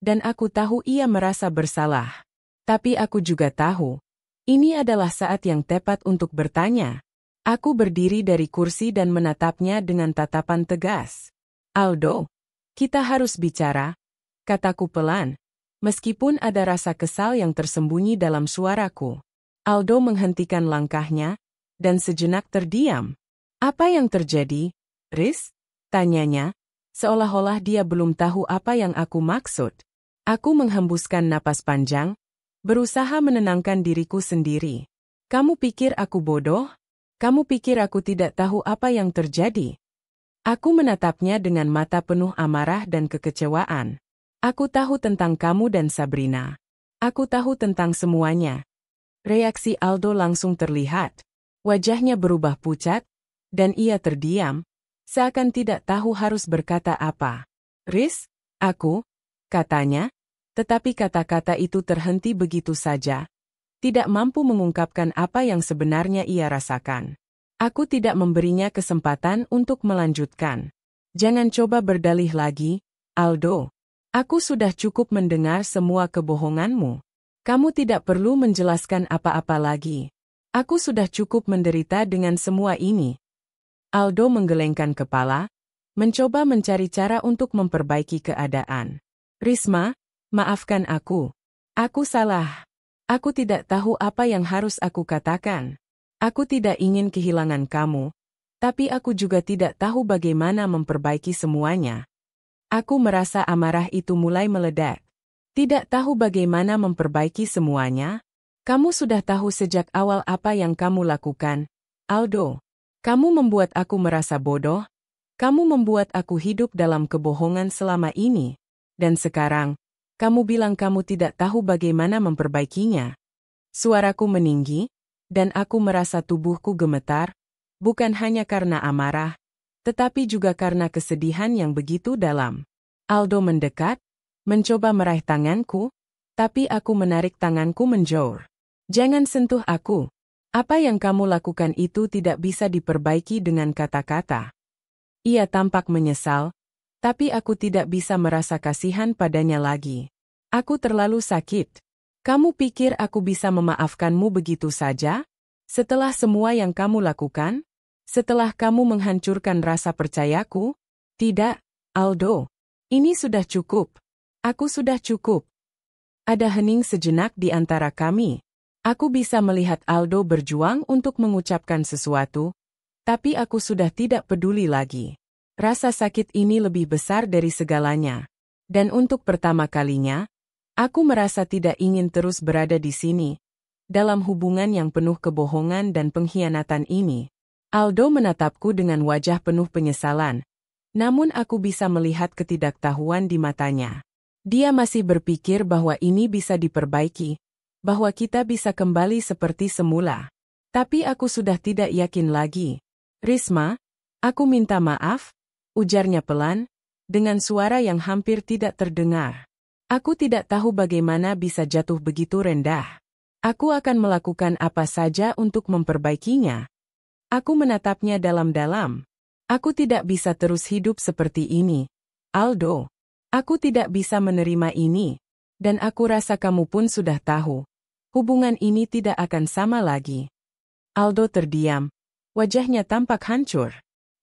A: dan aku tahu ia merasa bersalah. Tapi aku juga tahu, ini adalah saat yang tepat untuk bertanya. Aku berdiri dari kursi dan menatapnya dengan tatapan tegas. Aldo, kita harus bicara, kataku pelan, meskipun ada rasa kesal yang tersembunyi dalam suaraku. Aldo menghentikan langkahnya, dan sejenak terdiam. Apa yang terjadi, Riz? Tanyanya, seolah-olah dia belum tahu apa yang aku maksud. Aku menghembuskan napas panjang, berusaha menenangkan diriku sendiri. Kamu pikir aku bodoh? Kamu pikir aku tidak tahu apa yang terjadi? Aku menatapnya dengan mata penuh amarah dan kekecewaan. Aku tahu tentang kamu dan Sabrina. Aku tahu tentang semuanya. Reaksi Aldo langsung terlihat. Wajahnya berubah pucat, dan ia terdiam, seakan tidak tahu harus berkata apa. Riz, aku, katanya, tetapi kata-kata itu terhenti begitu saja. Tidak mampu mengungkapkan apa yang sebenarnya ia rasakan. Aku tidak memberinya kesempatan untuk melanjutkan. Jangan coba berdalih lagi, Aldo. Aku sudah cukup mendengar semua kebohonganmu. Kamu tidak perlu menjelaskan apa-apa lagi. Aku sudah cukup menderita dengan semua ini. Aldo menggelengkan kepala, mencoba mencari cara untuk memperbaiki keadaan. Risma, maafkan aku. Aku salah. Aku tidak tahu apa yang harus aku katakan. Aku tidak ingin kehilangan kamu, tapi aku juga tidak tahu bagaimana memperbaiki semuanya. Aku merasa amarah itu mulai meledak. Tidak tahu bagaimana memperbaiki semuanya? Kamu sudah tahu sejak awal apa yang kamu lakukan, Aldo. Kamu membuat aku merasa bodoh. Kamu membuat aku hidup dalam kebohongan selama ini. Dan sekarang, kamu bilang kamu tidak tahu bagaimana memperbaikinya. Suaraku meninggi, dan aku merasa tubuhku gemetar, bukan hanya karena amarah, tetapi juga karena kesedihan yang begitu dalam. Aldo mendekat, mencoba meraih tanganku, tapi aku menarik tanganku menjauh. Jangan sentuh aku. Apa yang kamu lakukan itu tidak bisa diperbaiki dengan kata-kata. Ia tampak menyesal, tapi aku tidak bisa merasa kasihan padanya lagi. Aku terlalu sakit. Kamu pikir aku bisa memaafkanmu begitu saja? Setelah semua yang kamu lakukan? Setelah kamu menghancurkan rasa percayaku? Tidak, Aldo. Ini sudah cukup. Aku sudah cukup. Ada hening sejenak di antara kami. Aku bisa melihat Aldo berjuang untuk mengucapkan sesuatu, tapi aku sudah tidak peduli lagi. Rasa sakit ini lebih besar dari segalanya. Dan untuk pertama kalinya, aku merasa tidak ingin terus berada di sini, dalam hubungan yang penuh kebohongan dan pengkhianatan ini. Aldo menatapku dengan wajah penuh penyesalan, namun aku bisa melihat ketidaktahuan di matanya. Dia masih berpikir bahwa ini bisa diperbaiki, bahwa kita bisa kembali seperti semula. Tapi aku sudah tidak yakin lagi. Risma, aku minta maaf, ujarnya pelan, dengan suara yang hampir tidak terdengar. Aku tidak tahu bagaimana bisa jatuh begitu rendah. Aku akan melakukan apa saja untuk memperbaikinya. Aku menatapnya dalam-dalam. Aku tidak bisa terus hidup seperti ini, Aldo. Aku tidak bisa menerima ini. Dan aku rasa kamu pun sudah tahu. Hubungan ini tidak akan sama lagi. Aldo terdiam. Wajahnya tampak hancur.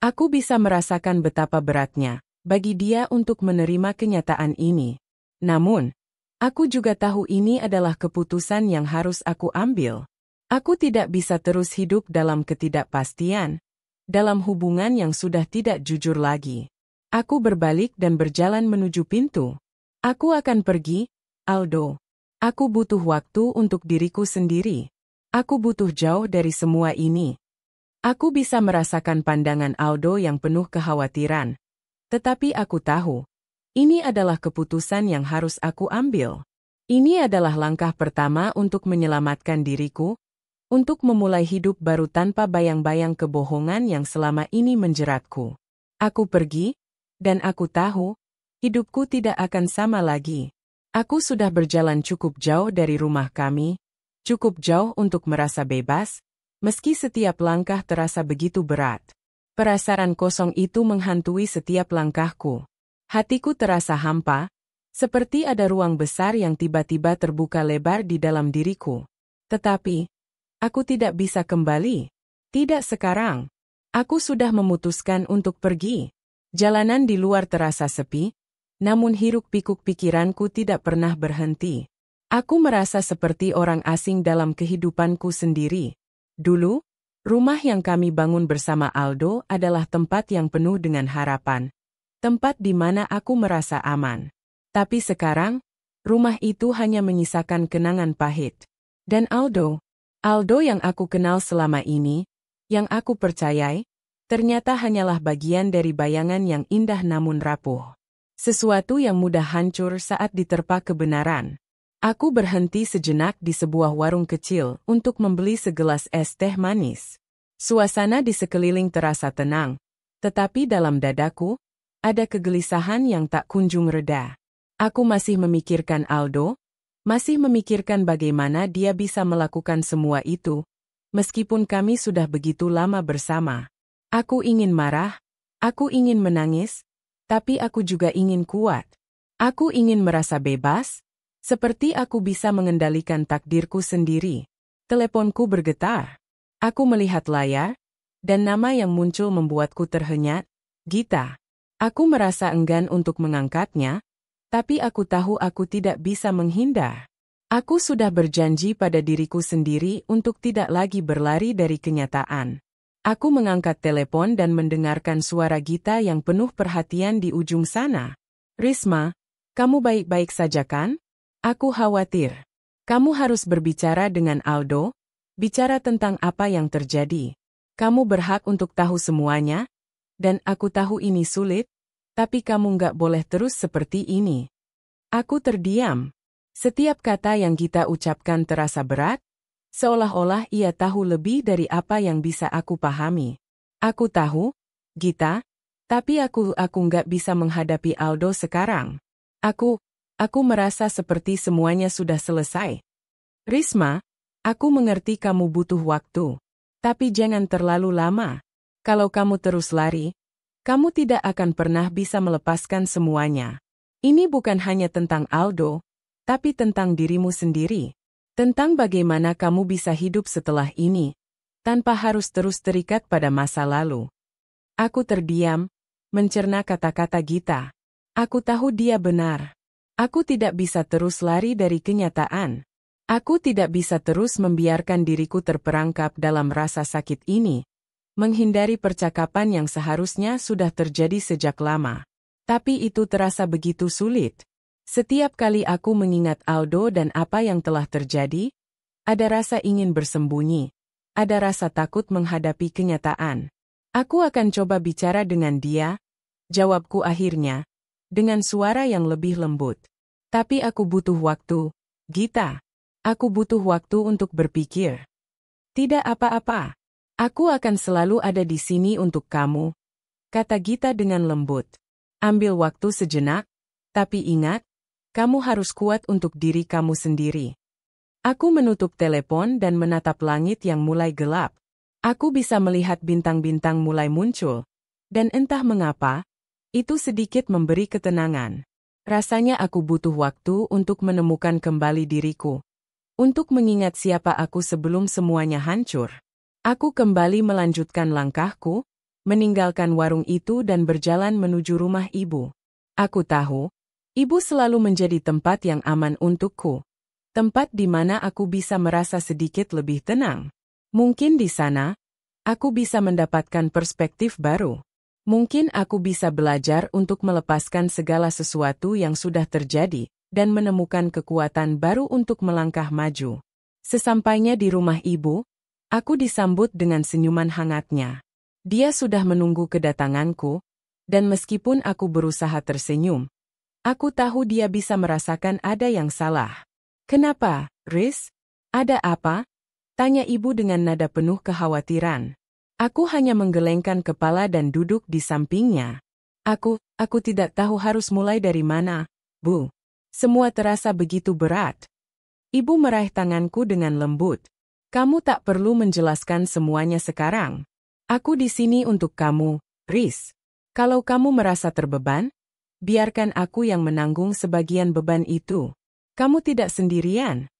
A: Aku bisa merasakan betapa beratnya bagi dia untuk menerima kenyataan ini. Namun, aku juga tahu ini adalah keputusan yang harus aku ambil. Aku tidak bisa terus hidup dalam ketidakpastian, dalam hubungan yang sudah tidak jujur lagi. Aku berbalik dan berjalan menuju pintu. Aku akan pergi, Aldo. Aku butuh waktu untuk diriku sendiri. Aku butuh jauh dari semua ini. Aku bisa merasakan pandangan Aldo yang penuh kekhawatiran. Tetapi aku tahu, ini adalah keputusan yang harus aku ambil. Ini adalah langkah pertama untuk menyelamatkan diriku, untuk memulai hidup baru tanpa bayang-bayang kebohongan yang selama ini menjeratku. Aku pergi, dan aku tahu, hidupku tidak akan sama lagi. Aku sudah berjalan cukup jauh dari rumah kami, cukup jauh untuk merasa bebas, meski setiap langkah terasa begitu berat. Perasaan kosong itu menghantui setiap langkahku. Hatiku terasa hampa, seperti ada ruang besar yang tiba-tiba terbuka lebar di dalam diriku. Tetapi, aku tidak bisa kembali. Tidak sekarang. Aku sudah memutuskan untuk pergi. Jalanan di luar terasa sepi, namun hiruk-pikuk pikiranku tidak pernah berhenti. Aku merasa seperti orang asing dalam kehidupanku sendiri. Dulu, rumah yang kami bangun bersama Aldo adalah tempat yang penuh dengan harapan. Tempat di mana aku merasa aman. Tapi sekarang, rumah itu hanya menyisakan kenangan pahit. Dan Aldo yang aku kenal selama ini, yang aku percayai, ternyata hanyalah bagian dari bayangan yang indah namun rapuh. Sesuatu yang mudah hancur saat diterpa kebenaran. Aku berhenti sejenak di sebuah warung kecil untuk membeli segelas es teh manis. Suasana di sekeliling terasa tenang, tetapi dalam dadaku, ada kegelisahan yang tak kunjung reda. Aku masih memikirkan Aldo, masih memikirkan bagaimana dia bisa melakukan semua itu, meskipun kami sudah begitu lama bersama. Aku ingin marah, aku ingin menangis, tapi aku juga ingin kuat. Aku ingin merasa bebas, seperti aku bisa mengendalikan takdirku sendiri. Teleponku bergetar. Aku melihat layar, dan nama yang muncul membuatku terhenyat, Gita. Aku merasa enggan untuk mengangkatnya, tapi aku tahu aku tidak bisa menghindar. Aku sudah berjanji pada diriku sendiri untuk tidak lagi berlari dari kenyataan. Aku mengangkat telepon dan mendengarkan suara Gita yang penuh perhatian di ujung sana. Risma, kamu baik-baik saja kan? Aku khawatir. Kamu harus berbicara dengan Aldo, bicara tentang apa yang terjadi. Kamu berhak untuk tahu semuanya, dan aku tahu ini sulit, tapi kamu nggak boleh terus seperti ini. Aku terdiam. Setiap kata yang Gita ucapkan terasa berat, seolah-olah ia tahu lebih dari apa yang bisa aku pahami. Aku tahu, Gita, tapi aku nggak bisa menghadapi Aldo sekarang. Aku merasa seperti semuanya sudah selesai. Risma, aku mengerti kamu butuh waktu. Tapi jangan terlalu lama. Kalau kamu terus lari, kamu tidak akan pernah bisa melepaskan semuanya. Ini bukan hanya tentang Aldo, tapi tentang dirimu sendiri. Tentang bagaimana kamu bisa hidup setelah ini, tanpa harus terus terikat pada masa lalu. Aku terdiam, mencerna kata-kata Gita. Aku tahu dia benar. Aku tidak bisa terus lari dari kenyataan. Aku tidak bisa terus membiarkan diriku terperangkap dalam rasa sakit ini. menghindari percakapan yang seharusnya sudah terjadi sejak lama. Tapi itu terasa begitu sulit. Setiap kali aku mengingat Aldo dan apa yang telah terjadi, ada rasa ingin bersembunyi, ada rasa takut menghadapi kenyataan. Aku akan coba bicara dengan dia, jawabku akhirnya, dengan suara yang lebih lembut. Tapi aku butuh waktu, Gita. Aku butuh waktu untuk berpikir. Tidak apa-apa. Aku akan selalu ada di sini untuk kamu, kata Gita dengan lembut. Ambil waktu sejenak, tapi ingat, kamu harus kuat untuk diri kamu sendiri. Aku menutup telepon dan menatap langit yang mulai gelap. Aku bisa melihat bintang-bintang mulai muncul, dan entah mengapa, itu sedikit memberi ketenangan. Rasanya aku butuh waktu untuk menemukan kembali diriku. Untuk mengingat siapa aku sebelum semuanya hancur. Aku kembali melanjutkan langkahku, meninggalkan warung itu dan berjalan menuju rumah ibu. Aku tahu, ibu selalu menjadi tempat yang aman untukku. Tempat di mana aku bisa merasa sedikit lebih tenang. Mungkin di sana, aku bisa mendapatkan perspektif baru. Mungkin aku bisa belajar untuk melepaskan segala sesuatu yang sudah terjadi, dan menemukan kekuatan baru untuk melangkah maju. Sesampainya di rumah ibu, aku disambut dengan senyuman hangatnya. Dia sudah menunggu kedatanganku, dan meskipun aku berusaha tersenyum, aku tahu dia bisa merasakan ada yang salah. Kenapa, Riz? Ada apa? Tanya ibu dengan nada penuh kekhawatiran. Aku hanya menggelengkan kepala dan duduk di sampingnya. Aku tidak tahu harus mulai dari mana, Bu. Semua terasa begitu berat. Ibu meraih tanganku dengan lembut. Kamu tak perlu menjelaskan semuanya sekarang. Aku di sini untuk kamu, Riz. Kalau kamu merasa terbeban, biarkan aku yang menanggung sebagian beban itu. Kamu tidak sendirian.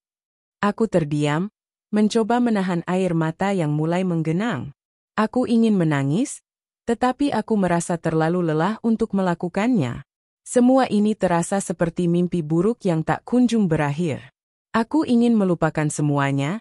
A: Aku terdiam, mencoba menahan air mata yang mulai menggenang. Aku ingin menangis, tetapi aku merasa terlalu lelah untuk melakukannya. Semua ini terasa seperti mimpi buruk yang tak kunjung berakhir. Aku ingin melupakan semuanya,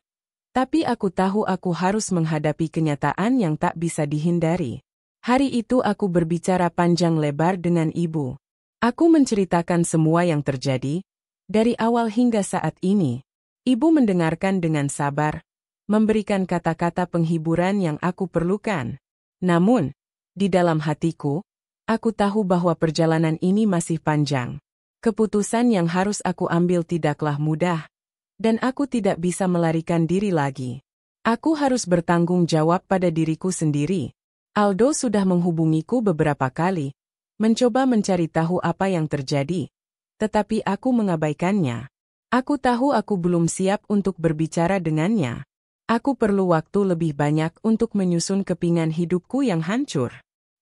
A: tapi aku tahu aku harus menghadapi kenyataan yang tak bisa dihindari. Hari itu aku berbicara panjang lebar dengan ibu. Aku menceritakan semua yang terjadi, dari awal hingga saat ini. Ibu mendengarkan dengan sabar, memberikan kata-kata penghiburan yang aku perlukan. Namun, di dalam hatiku, aku tahu bahwa perjalanan ini masih panjang. Keputusan yang harus aku ambil tidaklah mudah, dan aku tidak bisa melarikan diri lagi. Aku harus bertanggung jawab pada diriku sendiri. Aldo sudah menghubungiku beberapa kali, mencoba mencari tahu apa yang terjadi, tetapi aku mengabaikannya. Aku tahu aku belum siap untuk berbicara dengannya. Aku perlu waktu lebih banyak untuk menyusun kepingan hidupku yang hancur.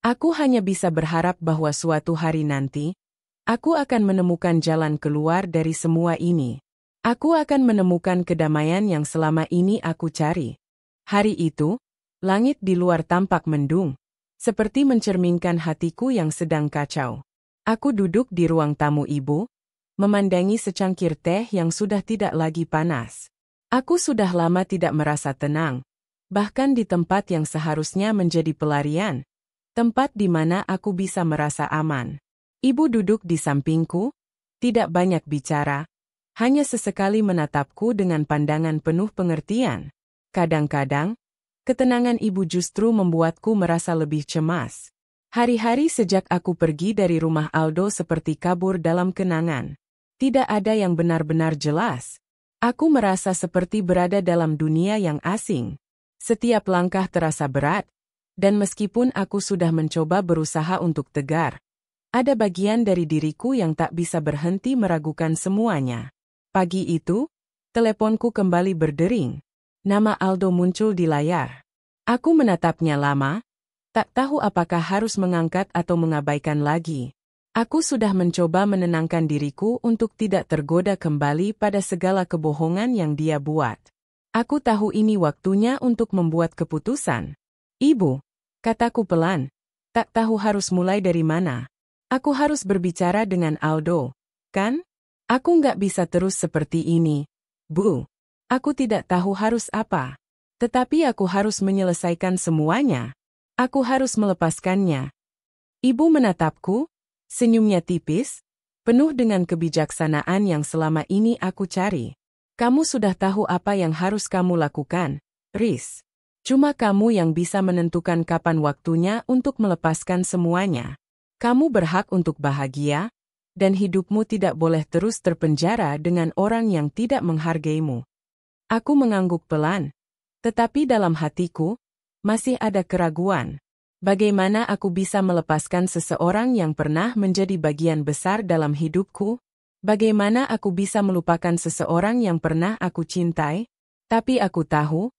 A: Aku hanya bisa berharap bahwa suatu hari nanti, aku akan menemukan jalan keluar dari semua ini. Aku akan menemukan kedamaian yang selama ini aku cari. Hari itu, langit di luar tampak mendung, seperti mencerminkan hatiku yang sedang kacau. Aku duduk di ruang tamu ibu, memandangi secangkir teh yang sudah tidak lagi panas. Aku sudah lama tidak merasa tenang, bahkan di tempat yang seharusnya menjadi pelarian. Tempat di mana aku bisa merasa aman. Ibu duduk di sampingku, tidak banyak bicara, hanya sesekali menatapku dengan pandangan penuh pengertian. Kadang-kadang, ketenangan ibu justru membuatku merasa lebih cemas. Hari-hari sejak aku pergi dari rumah Aldo seperti kabur dalam kenangan. Tidak ada yang benar-benar jelas. Aku merasa seperti berada dalam dunia yang asing. Setiap langkah terasa berat, dan meskipun aku sudah mencoba berusaha untuk tegar, ada bagian dari diriku yang tak bisa berhenti meragukan semuanya. Pagi itu, teleponku kembali berdering. Nama Aldo muncul di layar. Aku menatapnya lama, tak tahu apakah harus mengangkat atau mengabaikan lagi. Aku sudah mencoba menenangkan diriku untuk tidak tergoda kembali pada segala kebohongan yang dia buat. Aku tahu ini waktunya untuk membuat keputusan. Ibu, kataku pelan, tak tahu harus mulai dari mana. Aku harus berbicara dengan Aldo, kan? Aku nggak bisa terus seperti ini, Bu. Aku tidak tahu harus apa. Tetapi aku harus menyelesaikan semuanya. Aku harus melepaskannya. Ibu menatapku, senyumnya tipis, penuh dengan kebijaksanaan yang selama ini aku cari. Kamu sudah tahu apa yang harus kamu lakukan, Riz. Cuma kamu yang bisa menentukan kapan waktunya untuk melepaskan semuanya. Kamu berhak untuk bahagia, dan hidupmu tidak boleh terus terpenjara dengan orang yang tidak menghargaimu. Aku mengangguk pelan, tetapi dalam hatiku, masih ada keraguan. Bagaimana aku bisa melepaskan seseorang yang pernah menjadi bagian besar dalam hidupku? Bagaimana aku bisa melupakan seseorang yang pernah aku cintai? Tapi aku tahu,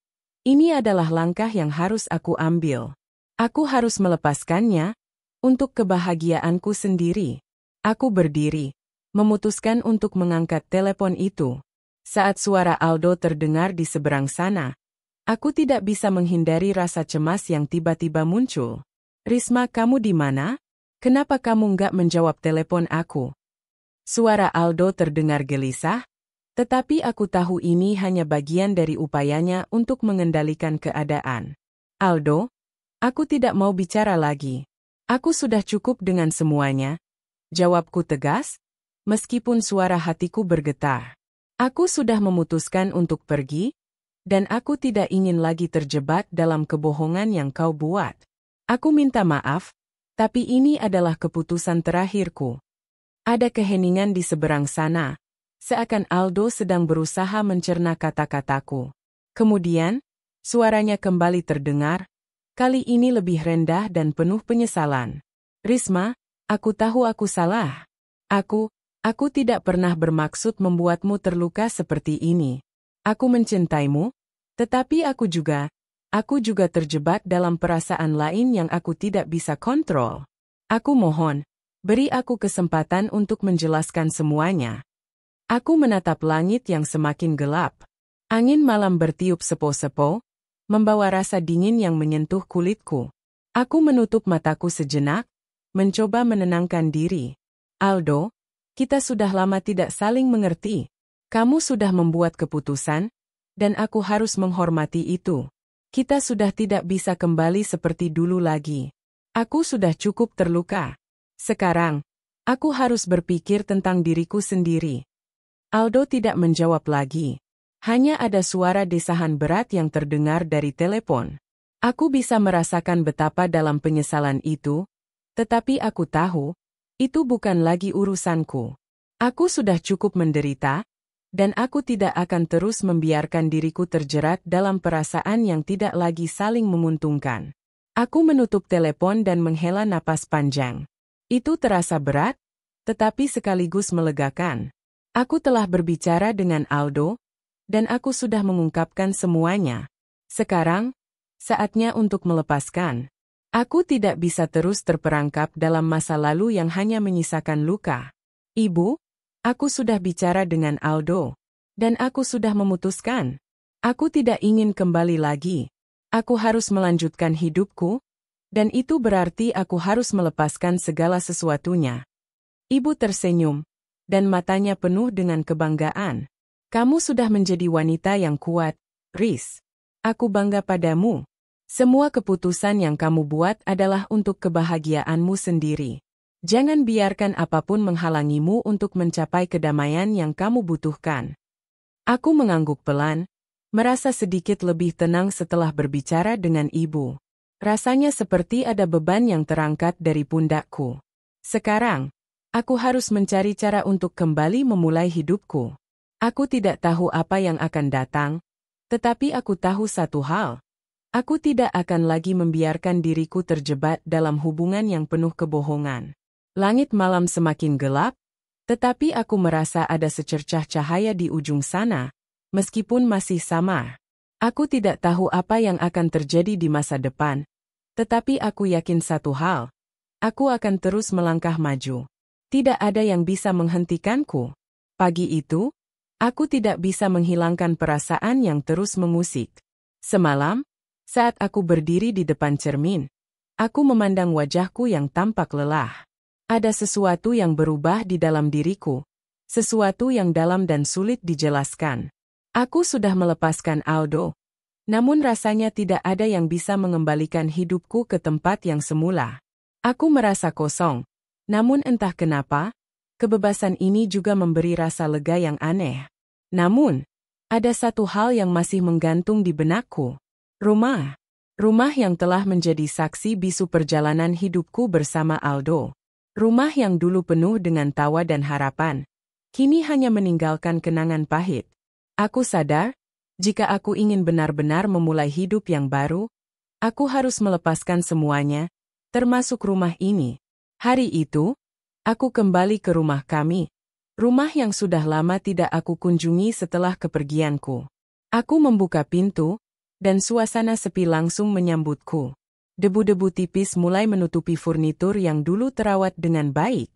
A: ini adalah langkah yang harus aku ambil. Aku harus melepaskannya, untuk kebahagiaanku sendiri. Aku berdiri, memutuskan untuk mengangkat telepon itu. Saat suara Aldo terdengar di seberang sana, aku tidak bisa menghindari rasa cemas yang tiba-tiba muncul. Risma, kamu di mana? Kenapa kamu nggak menjawab telepon aku? Suara Aldo terdengar gelisah, tetapi aku tahu ini hanya bagian dari upayanya untuk mengendalikan keadaan. Aldo, aku tidak mau bicara lagi. Aku sudah cukup dengan semuanya. Jawabku tegas, meskipun suara hatiku bergetar. Aku sudah memutuskan untuk pergi, dan aku tidak ingin lagi terjebak dalam kebohongan yang kau buat. Aku minta maaf, tapi ini adalah keputusan terakhirku. Ada keheningan di seberang sana, seakan Aldo sedang berusaha mencerna kata-kataku. Kemudian, suaranya kembali terdengar, kali ini lebih rendah dan penuh penyesalan. Risma, aku tahu aku salah. Aku tidak pernah bermaksud membuatmu terluka seperti ini. Aku mencintaimu, tetapi aku juga terjebak dalam perasaan lain yang aku tidak bisa kontrol. Aku mohon, beri aku kesempatan untuk menjelaskan semuanya. Aku menatap langit yang semakin gelap. Angin malam bertiup sepo-sepo, membawa rasa dingin yang menyentuh kulitku. Aku menutup mataku sejenak, mencoba menenangkan diri. Aldo, kita sudah lama tidak saling mengerti. Kamu sudah membuat keputusan, dan aku harus menghormati itu. Kita sudah tidak bisa kembali seperti dulu lagi. Aku sudah cukup terluka. Sekarang, aku harus berpikir tentang diriku sendiri. Aldo tidak menjawab lagi. Hanya ada suara desahan berat yang terdengar dari telepon. Aku bisa merasakan betapa dalam penyesalan itu, tetapi aku tahu, itu bukan lagi urusanku. Aku sudah cukup menderita, dan aku tidak akan terus membiarkan diriku terjerat dalam perasaan yang tidak lagi saling menguntungkan. Aku menutup telepon dan menghela napas panjang. Itu terasa berat, tetapi sekaligus melegakan. Aku telah berbicara dengan Aldo, dan aku sudah mengungkapkan semuanya. Sekarang, saatnya untuk melepaskan. Aku tidak bisa terus terperangkap dalam masa lalu yang hanya menyisakan luka. Ibu, aku sudah bicara dengan Aldo, dan aku sudah memutuskan. Aku tidak ingin kembali lagi. Aku harus melanjutkan hidupku, dan itu berarti aku harus melepaskan segala sesuatunya. Ibu tersenyum, dan matanya penuh dengan kebanggaan. Kamu sudah menjadi wanita yang kuat, Riz. Aku bangga padamu. Semua keputusan yang kamu buat adalah untuk kebahagiaanmu sendiri. Jangan biarkan apapun menghalangimu untuk mencapai kedamaian yang kamu butuhkan. Aku mengangguk pelan, merasa sedikit lebih tenang setelah berbicara dengan ibu. Rasanya seperti ada beban yang terangkat dari pundakku. Sekarang, aku harus mencari cara untuk kembali memulai hidupku. Aku tidak tahu apa yang akan datang, tetapi aku tahu satu hal. Aku tidak akan lagi membiarkan diriku terjebak dalam hubungan yang penuh kebohongan. Langit malam semakin gelap, tetapi aku merasa ada secercah cahaya di ujung sana, meskipun masih samar. Aku tidak tahu apa yang akan terjadi di masa depan, tetapi aku yakin satu hal. Aku akan terus melangkah maju. Tidak ada yang bisa menghentikanku. Pagi itu, aku tidak bisa menghilangkan perasaan yang terus mengusik. Semalam, saat aku berdiri di depan cermin, aku memandang wajahku yang tampak lelah. Ada sesuatu yang berubah di dalam diriku, sesuatu yang dalam dan sulit dijelaskan. Aku sudah melepaskan Aldo, Namun rasanya tidak ada yang bisa mengembalikan hidupku ke tempat yang semula. Aku merasa kosong. Namun entah kenapa, kebebasan ini juga memberi rasa lega yang aneh. Namun, ada satu hal yang masih menggantung di benakku. Rumah. Rumah yang telah menjadi saksi bisu perjalanan hidupku bersama Aldo. Rumah yang dulu penuh dengan tawa dan harapan, kini hanya meninggalkan kenangan pahit. Aku sadar, jika aku ingin benar-benar memulai hidup yang baru, aku harus melepaskan semuanya, termasuk rumah ini. Hari itu, aku kembali ke rumah kami, rumah yang sudah lama tidak aku kunjungi setelah kepergianku. Aku membuka pintu, dan suasana sepi langsung menyambutku. Debu-debu tipis mulai menutupi furnitur yang dulu terawat dengan baik.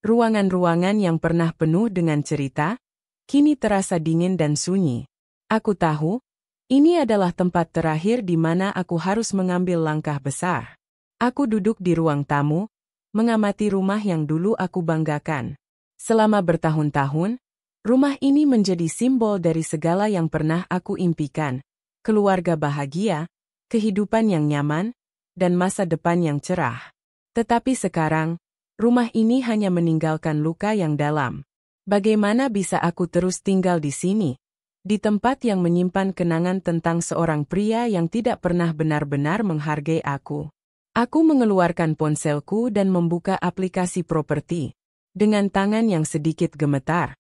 A: Ruangan-ruangan yang pernah penuh dengan cerita, kini terasa dingin dan sunyi. Aku tahu, ini adalah tempat terakhir di mana aku harus mengambil langkah besar. Aku duduk di ruang tamu, mengamati rumah yang dulu aku banggakan. Selama bertahun-tahun, rumah ini menjadi simbol dari segala yang pernah aku impikan. Keluarga bahagia, kehidupan yang nyaman, dan masa depan yang cerah. Tetapi sekarang, rumah ini hanya meninggalkan luka yang dalam. Bagaimana bisa aku terus tinggal di sini? Di tempat yang menyimpan kenangan tentang seorang pria yang tidak pernah benar-benar menghargai aku. Aku mengeluarkan ponselku dan membuka aplikasi properti. Dengan tangan yang sedikit gemetar,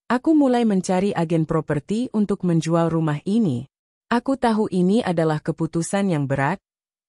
A: aku mulai mencari agen properti untuk menjual rumah ini. Aku tahu ini adalah keputusan yang berat,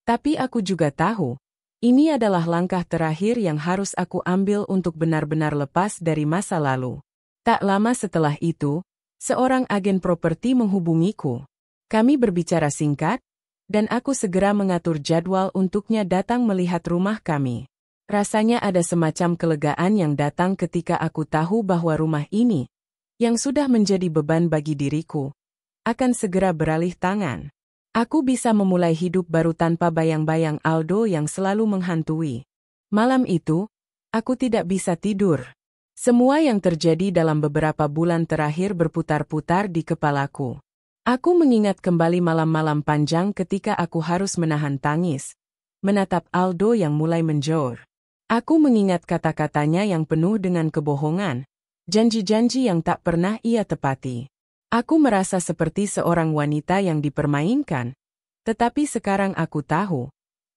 A: tapi aku juga tahu, ini adalah langkah terakhir yang harus aku ambil untuk benar-benar lepas dari masa lalu. Tak lama setelah itu, seorang agen properti menghubungiku. Kami berbicara singkat, dan aku segera mengatur jadwal untuknya datang melihat rumah kami. Rasanya ada semacam kelegaan yang datang ketika aku tahu bahwa rumah ini, yang sudah menjadi beban bagi diriku, akan segera beralih tangan. Aku bisa memulai hidup baru tanpa bayang-bayang Aldo yang selalu menghantui. Malam itu, aku tidak bisa tidur. Semua yang terjadi dalam beberapa bulan terakhir berputar-putar di kepalaku. Aku mengingat kembali malam-malam panjang ketika aku harus menahan tangis, menatap Aldo yang mulai menjor. Aku mengingat kata-katanya yang penuh dengan kebohongan, janji-janji yang tak pernah ia tepati. Aku merasa seperti seorang wanita yang dipermainkan, tetapi sekarang aku tahu,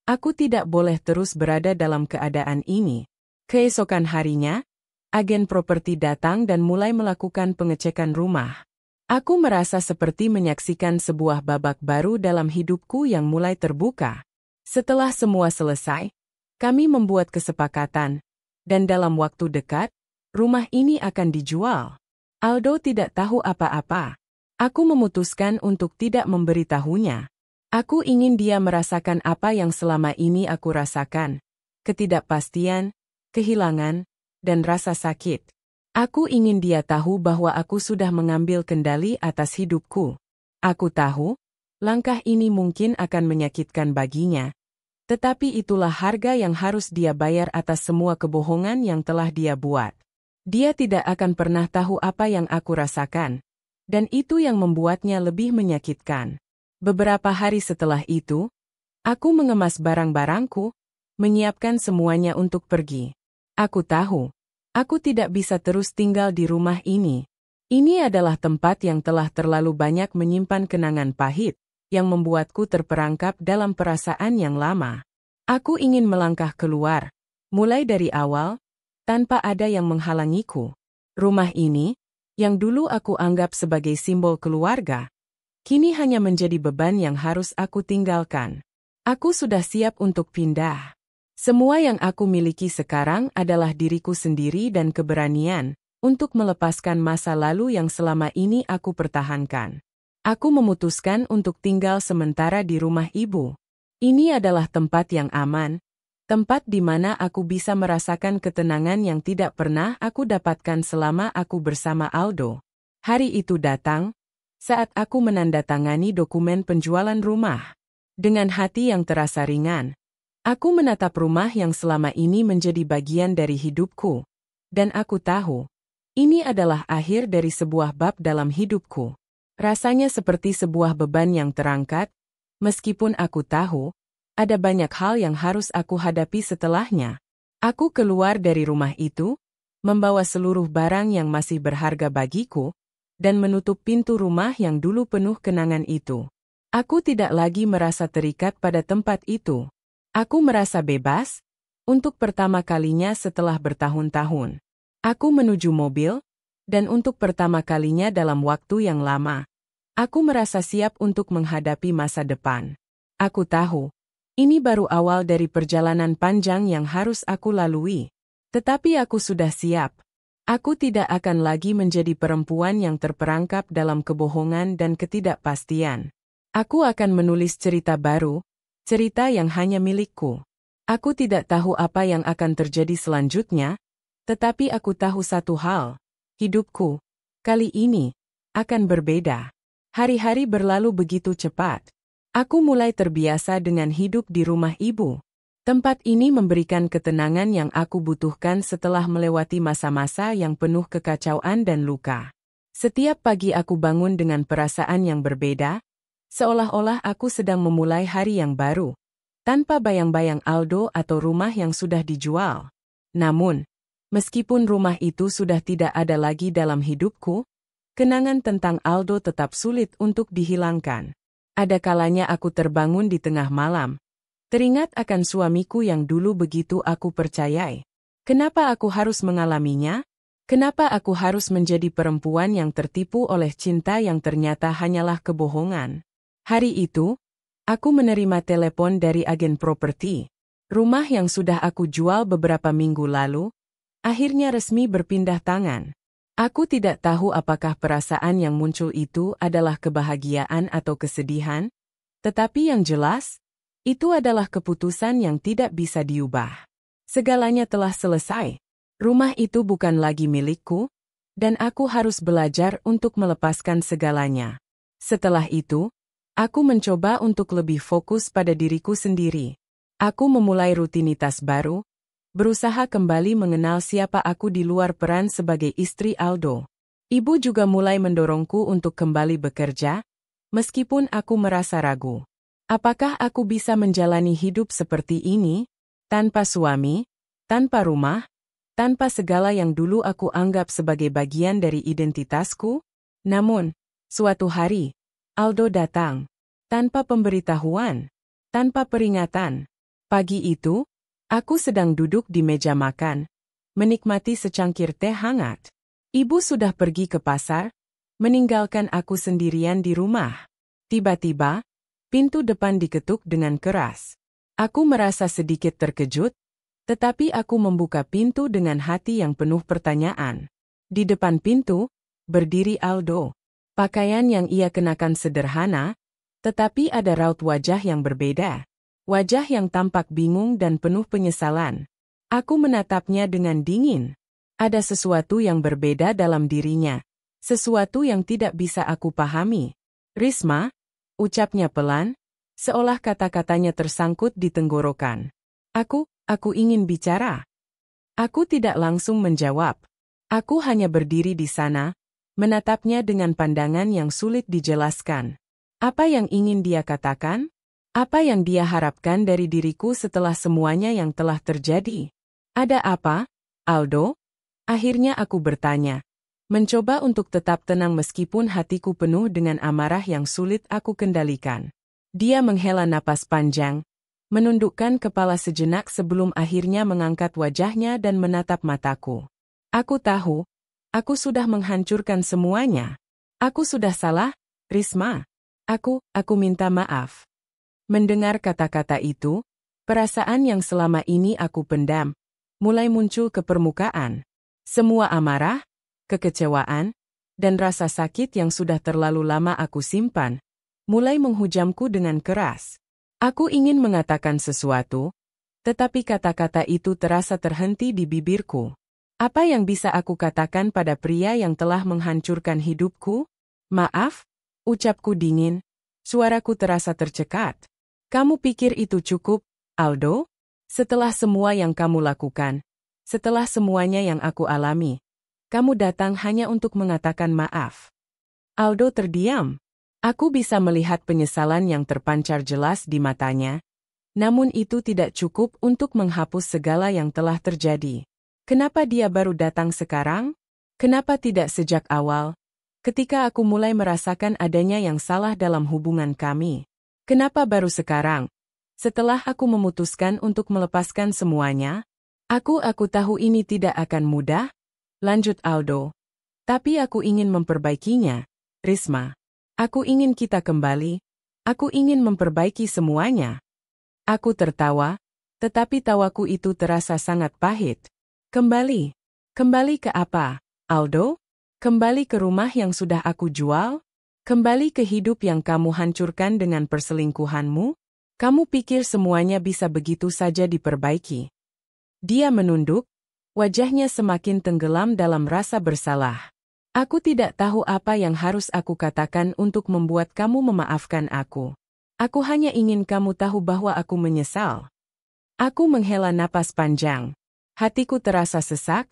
A: aku tidak boleh terus berada dalam keadaan ini. Keesokan harinya, agen properti datang dan mulai melakukan pengecekan rumah. Aku merasa seperti menyaksikan sebuah babak baru dalam hidupku yang mulai terbuka. Setelah semua selesai, kami membuat kesepakatan, dan dalam waktu dekat, rumah ini akan dijual. Aldo tidak tahu apa-apa. Aku memutuskan untuk tidak memberitahunya. Aku ingin dia merasakan apa yang selama ini aku rasakan. Ketidakpastian, kehilangan, dan rasa sakit. Aku ingin dia tahu bahwa aku sudah mengambil kendali atas hidupku. Aku tahu, langkah ini mungkin akan menyakitkan baginya. Tetapi itulah harga yang harus dia bayar atas semua kebohongan yang telah dia buat. Dia tidak akan pernah tahu apa yang aku rasakan. Dan itu yang membuatnya lebih menyakitkan. Beberapa hari setelah itu, aku mengemas barang-barangku, menyiapkan semuanya untuk pergi. Aku tahu, aku tidak bisa terus tinggal di rumah ini. Ini adalah tempat yang telah terlalu banyak menyimpan kenangan pahit, yang membuatku terperangkap dalam perasaan yang lama. Aku ingin melangkah keluar, mulai dari awal, tanpa ada yang menghalangiku. Rumah ini, yang dulu aku anggap sebagai simbol keluarga, kini hanya menjadi beban yang harus aku tinggalkan. Aku sudah siap untuk pindah. Semua yang aku miliki sekarang adalah diriku sendiri dan keberanian untuk melepaskan masa lalu yang selama ini aku pertahankan. Aku memutuskan untuk tinggal sementara di rumah ibu. Ini adalah tempat yang aman, tempat di mana aku bisa merasakan ketenangan yang tidak pernah aku dapatkan selama aku bersama Aldo. Hari itu datang, saat aku menandatangani dokumen penjualan rumah. Dengan hati yang terasa ringan, aku menatap rumah yang selama ini menjadi bagian dari hidupku. Dan aku tahu, ini adalah akhir dari sebuah bab dalam hidupku. Rasanya seperti sebuah beban yang terangkat, meskipun aku tahu, ada banyak hal yang harus aku hadapi setelahnya. Aku keluar dari rumah itu, membawa seluruh barang yang masih berharga bagiku, dan menutup pintu rumah yang dulu penuh kenangan itu. Aku tidak lagi merasa terikat pada tempat itu. Aku merasa bebas, untuk pertama kalinya setelah bertahun-tahun. Aku menuju mobil, dan untuk pertama kalinya dalam waktu yang lama, aku merasa siap untuk menghadapi masa depan. Aku tahu, ini baru awal dari perjalanan panjang yang harus aku lalui. Tetapi aku sudah siap. Aku tidak akan lagi menjadi perempuan yang terperangkap dalam kebohongan dan ketidakpastian. Aku akan menulis cerita baru, cerita yang hanya milikku. Aku tidak tahu apa yang akan terjadi selanjutnya, tetapi aku tahu satu hal, hidupku, kali ini, akan berbeda. Hari-hari berlalu begitu cepat. Aku mulai terbiasa dengan hidup di rumah ibu. Tempat ini memberikan ketenangan yang aku butuhkan setelah melewati masa-masa yang penuh kekacauan dan luka. Setiap pagi aku bangun dengan perasaan yang berbeda, seolah-olah aku sedang memulai hari yang baru, tanpa bayang-bayang Aldo atau rumah yang sudah dijual. Namun, meskipun rumah itu sudah tidak ada lagi dalam hidupku, kenangan tentang Aldo tetap sulit untuk dihilangkan. Ada kalanya aku terbangun di tengah malam, teringat akan suamiku yang dulu begitu aku percayai. Kenapa aku harus mengalaminya? Kenapa aku harus menjadi perempuan yang tertipu oleh cinta yang ternyata hanyalah kebohongan? Hari itu, aku menerima telepon dari agen properti. Rumah yang sudah aku jual beberapa minggu lalu, akhirnya resmi berpindah tangan. Aku tidak tahu apakah perasaan yang muncul itu adalah kebahagiaan atau kesedihan, tetapi yang jelas, itu adalah keputusan yang tidak bisa diubah. Segalanya telah selesai. Rumah itu bukan lagi milikku, dan aku harus belajar untuk melepaskan segalanya. Setelah itu, aku mencoba untuk lebih fokus pada diriku sendiri. Aku memulai rutinitas baru, berusaha kembali mengenal siapa aku di luar peran sebagai istri Aldo. Ibu juga mulai mendorongku untuk kembali bekerja, meskipun aku merasa ragu. Apakah aku bisa menjalani hidup seperti ini, tanpa suami, tanpa rumah, tanpa segala yang dulu aku anggap sebagai bagian dari identitasku? Namun, suatu hari, Aldo datang, tanpa pemberitahuan, tanpa peringatan. Pagi itu, aku sedang duduk di meja makan, menikmati secangkir teh hangat. Ibu sudah pergi ke pasar, meninggalkan aku sendirian di rumah. Tiba-tiba, pintu depan diketuk dengan keras. Aku merasa sedikit terkejut, tetapi aku membuka pintu dengan hati yang penuh pertanyaan. Di depan pintu, berdiri Aldo. Pakaian yang ia kenakan sederhana, tetapi ada raut wajah yang berbeda. Wajah yang tampak bingung dan penuh penyesalan. Aku menatapnya dengan dingin. Ada sesuatu yang berbeda dalam dirinya. Sesuatu yang tidak bisa aku pahami. "Risma," ucapnya pelan, seolah kata-katanya tersangkut di tenggorokan. Aku ingin bicara." Aku tidak langsung menjawab. Aku hanya berdiri di sana, menatapnya dengan pandangan yang sulit dijelaskan. Apa yang ingin dia katakan? Apa yang dia harapkan dari diriku setelah semuanya yang telah terjadi? Ada apa, Aldo? Akhirnya aku bertanya, mencoba untuk tetap tenang meskipun hatiku penuh dengan amarah yang sulit aku kendalikan. Dia menghela napas panjang, menundukkan kepala sejenak sebelum akhirnya mengangkat wajahnya dan menatap mataku. Aku tahu, aku sudah menghancurkan semuanya. Aku sudah salah, Risma. Aku minta maaf. Mendengar kata-kata itu, perasaan yang selama ini aku pendam, mulai muncul ke permukaan. Semua amarah, kekecewaan, dan rasa sakit yang sudah terlalu lama aku simpan, mulai menghujamku dengan keras. Aku ingin mengatakan sesuatu, tetapi kata-kata itu terasa terhenti di bibirku. Apa yang bisa aku katakan pada pria yang telah menghancurkan hidupku? Maaf, ucapku dingin, suaraku terasa tercekat. Kamu pikir itu cukup, Aldo? Setelah semua yang kamu lakukan, setelah semuanya yang aku alami, kamu datang hanya untuk mengatakan maaf. Aldo terdiam. Aku bisa melihat penyesalan yang terpancar jelas di matanya, namun itu tidak cukup untuk menghapus segala yang telah terjadi. Kenapa dia baru datang sekarang? Kenapa tidak sejak awal? Ketika aku mulai merasakan adanya yang salah dalam hubungan kami. Kenapa baru sekarang? Setelah aku memutuskan untuk melepaskan semuanya, aku tahu ini tidak akan mudah, lanjut Aldo. Tapi aku ingin memperbaikinya, Risma. Aku ingin kita kembali. Aku ingin memperbaiki semuanya. Aku tertawa, tetapi tawaku itu terasa sangat pahit. Kembali? Kembali ke apa, Aldo? Kembali ke rumah yang sudah aku jual? Kembali ke hidup yang kamu hancurkan dengan perselingkuhanmu? Kamu pikir semuanya bisa begitu saja diperbaiki? Dia menunduk, wajahnya semakin tenggelam dalam rasa bersalah. Aku tidak tahu apa yang harus aku katakan untuk membuat kamu memaafkan aku. Aku hanya ingin kamu tahu bahwa aku menyesal. Aku menghela napas panjang. Hatiku terasa sesak,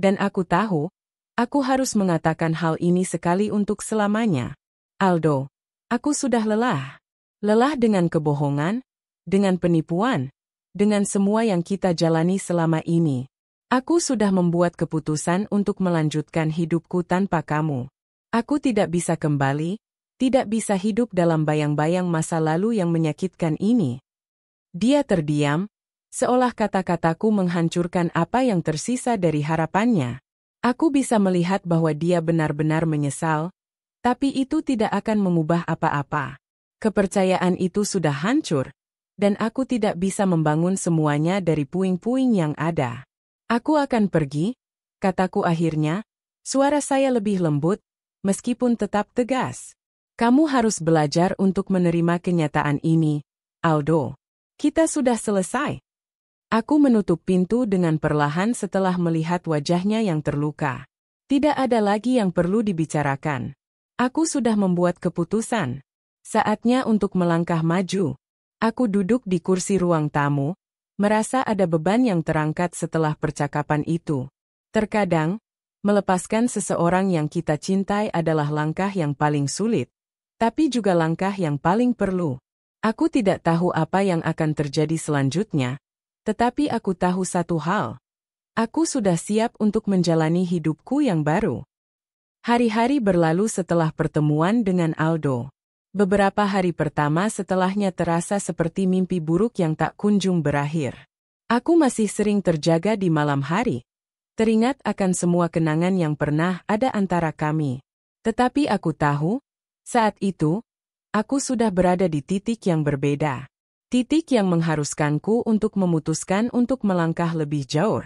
A: dan aku tahu, aku harus mengatakan hal ini sekali untuk selamanya. Aldo, aku sudah lelah. Lelah dengan kebohongan, dengan penipuan, dengan semua yang kita jalani selama ini. Aku sudah membuat keputusan untuk melanjutkan hidupku tanpa kamu. Aku tidak bisa kembali, tidak bisa hidup dalam bayang-bayang masa lalu yang menyakitkan ini. Dia terdiam, seolah kata-kataku menghancurkan apa yang tersisa dari harapannya. Aku bisa melihat bahwa dia benar-benar menyesal, tapi itu tidak akan mengubah apa-apa. Kepercayaan itu sudah hancur, dan aku tidak bisa membangun semuanya dari puing-puing yang ada. Aku akan pergi, kataku akhirnya, suara saya lebih lembut, meskipun tetap tegas. Kamu harus belajar untuk menerima kenyataan ini, Aldo. Kita sudah selesai. Aku menutup pintu dengan perlahan setelah melihat wajahnya yang terluka. Tidak ada lagi yang perlu dibicarakan. Aku sudah membuat keputusan. Saatnya untuk melangkah maju. Aku duduk di kursi ruang tamu, merasa ada beban yang terangkat setelah percakapan itu. Terkadang, melepaskan seseorang yang kita cintai adalah langkah yang paling sulit, tapi juga langkah yang paling perlu. Aku tidak tahu apa yang akan terjadi selanjutnya, tetapi aku tahu satu hal. Aku sudah siap untuk menjalani hidupku yang baru. Hari-hari berlalu setelah pertemuan dengan Aldo. Beberapa hari pertama setelahnya terasa seperti mimpi buruk yang tak kunjung berakhir. Aku masih sering terjaga di malam hari, teringat akan semua kenangan yang pernah ada antara kami. Tetapi aku tahu, saat itu, aku sudah berada di titik yang berbeda. Titik yang mengharuskanku untuk memutuskan untuk melangkah lebih jauh.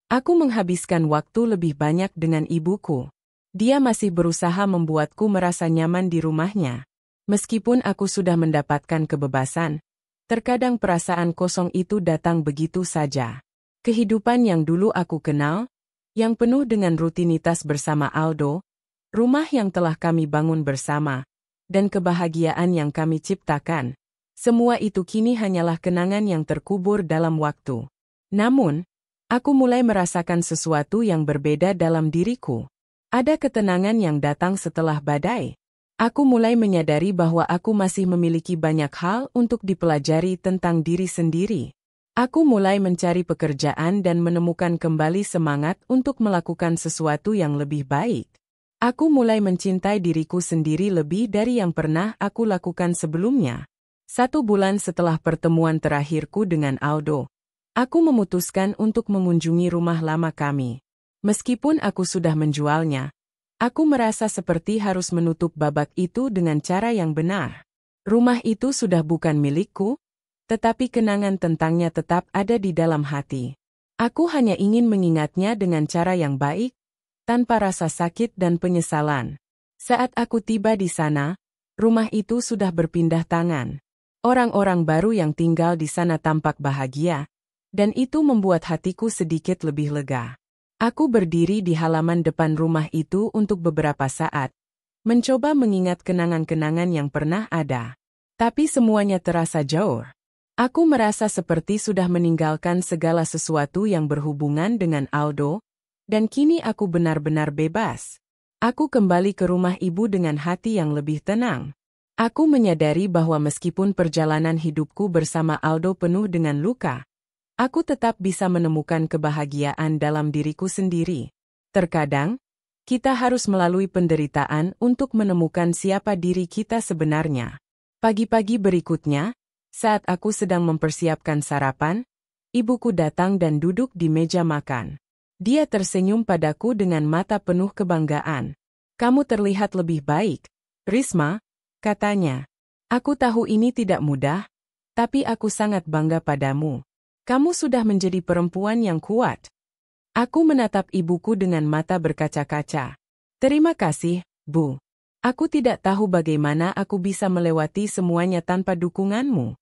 A: Aku menghabiskan waktu lebih banyak dengan ibuku. Dia masih berusaha membuatku merasa nyaman di rumahnya. Meskipun aku sudah mendapatkan kebebasan, terkadang perasaan kosong itu datang begitu saja. Kehidupan yang dulu aku kenal, yang penuh dengan rutinitas bersama Aldo, rumah yang telah kami bangun bersama, dan kebahagiaan yang kami ciptakan, semua itu kini hanyalah kenangan yang terkubur dalam waktu. Namun, aku mulai merasakan sesuatu yang berbeda dalam diriku. Ada ketenangan yang datang setelah badai. Aku mulai menyadari bahwa aku masih memiliki banyak hal untuk dipelajari tentang diri sendiri. Aku mulai mencari pekerjaan dan menemukan kembali semangat untuk melakukan sesuatu yang lebih baik. Aku mulai mencintai diriku sendiri lebih dari yang pernah aku lakukan sebelumnya. 1 bulan setelah pertemuan terakhirku dengan Aldo, aku memutuskan untuk mengunjungi rumah lama kami. Meskipun aku sudah menjualnya, aku merasa seperti harus menutup babak itu dengan cara yang benar. Rumah itu sudah bukan milikku, tetapi kenangan tentangnya tetap ada di dalam hati. Aku hanya ingin mengingatnya dengan cara yang baik, tanpa rasa sakit dan penyesalan. Saat aku tiba di sana, rumah itu sudah berpindah tangan. Orang-orang baru yang tinggal di sana tampak bahagia, dan itu membuat hatiku sedikit lebih lega. Aku berdiri di halaman depan rumah itu untuk beberapa saat, mencoba mengingat kenangan-kenangan yang pernah ada. Tapi semuanya terasa jauh. Aku merasa seperti sudah meninggalkan segala sesuatu yang berhubungan dengan Aldo, dan kini aku benar-benar bebas. Aku kembali ke rumah ibu dengan hati yang lebih tenang. Aku menyadari bahwa meskipun perjalanan hidupku bersama Aldo penuh dengan luka, aku tetap bisa menemukan kebahagiaan dalam diriku sendiri. Terkadang, kita harus melalui penderitaan untuk menemukan siapa diri kita sebenarnya. Pagi-pagi berikutnya, saat aku sedang mempersiapkan sarapan, ibuku datang dan duduk di meja makan. Dia tersenyum padaku dengan mata penuh kebanggaan. "Kamu terlihat lebih baik, Risma," katanya. "Aku tahu ini tidak mudah, tapi aku sangat bangga padamu. Kamu sudah menjadi perempuan yang kuat." Aku menatap ibuku dengan mata berkaca-kaca. "Terima kasih, Bu. Aku tidak tahu bagaimana aku bisa melewati semuanya tanpa dukunganmu."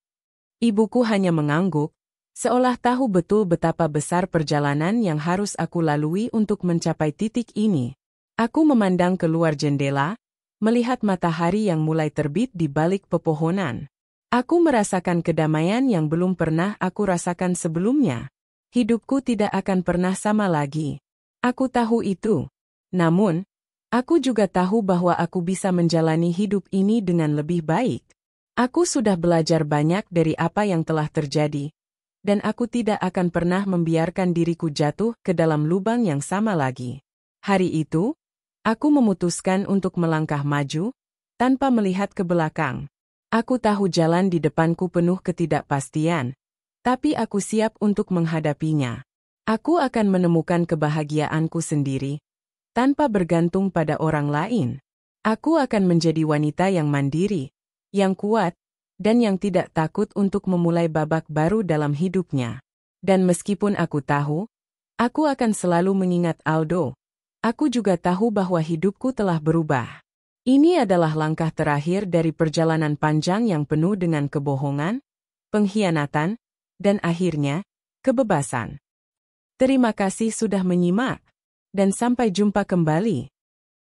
A: Ibuku hanya mengangguk, seolah tahu betul betapa besar perjalanan yang harus aku lalui untuk mencapai titik ini. Aku memandang keluar jendela, melihat matahari yang mulai terbit di balik pepohonan. Aku merasakan kedamaian yang belum pernah aku rasakan sebelumnya. Hidupku tidak akan pernah sama lagi. Aku tahu itu. Namun, aku juga tahu bahwa aku bisa menjalani hidup ini dengan lebih baik. Aku sudah belajar banyak dari apa yang telah terjadi, dan aku tidak akan pernah membiarkan diriku jatuh ke dalam lubang yang sama lagi. Hari itu, aku memutuskan untuk melangkah maju, tanpa melihat ke belakang. Aku tahu jalan di depanku penuh ketidakpastian, tapi aku siap untuk menghadapinya. Aku akan menemukan kebahagiaanku sendiri, tanpa bergantung pada orang lain. Aku akan menjadi wanita yang mandiri, yang kuat, dan yang tidak takut untuk memulai babak baru dalam hidupnya. Dan meskipun aku tahu, aku akan selalu mengingat Aldo, aku juga tahu bahwa hidupku telah berubah. Ini adalah langkah terakhir dari perjalanan panjang yang penuh dengan kebohongan, pengkhianatan, dan akhirnya, kebebasan. Terima kasih sudah menyimak, dan sampai jumpa kembali.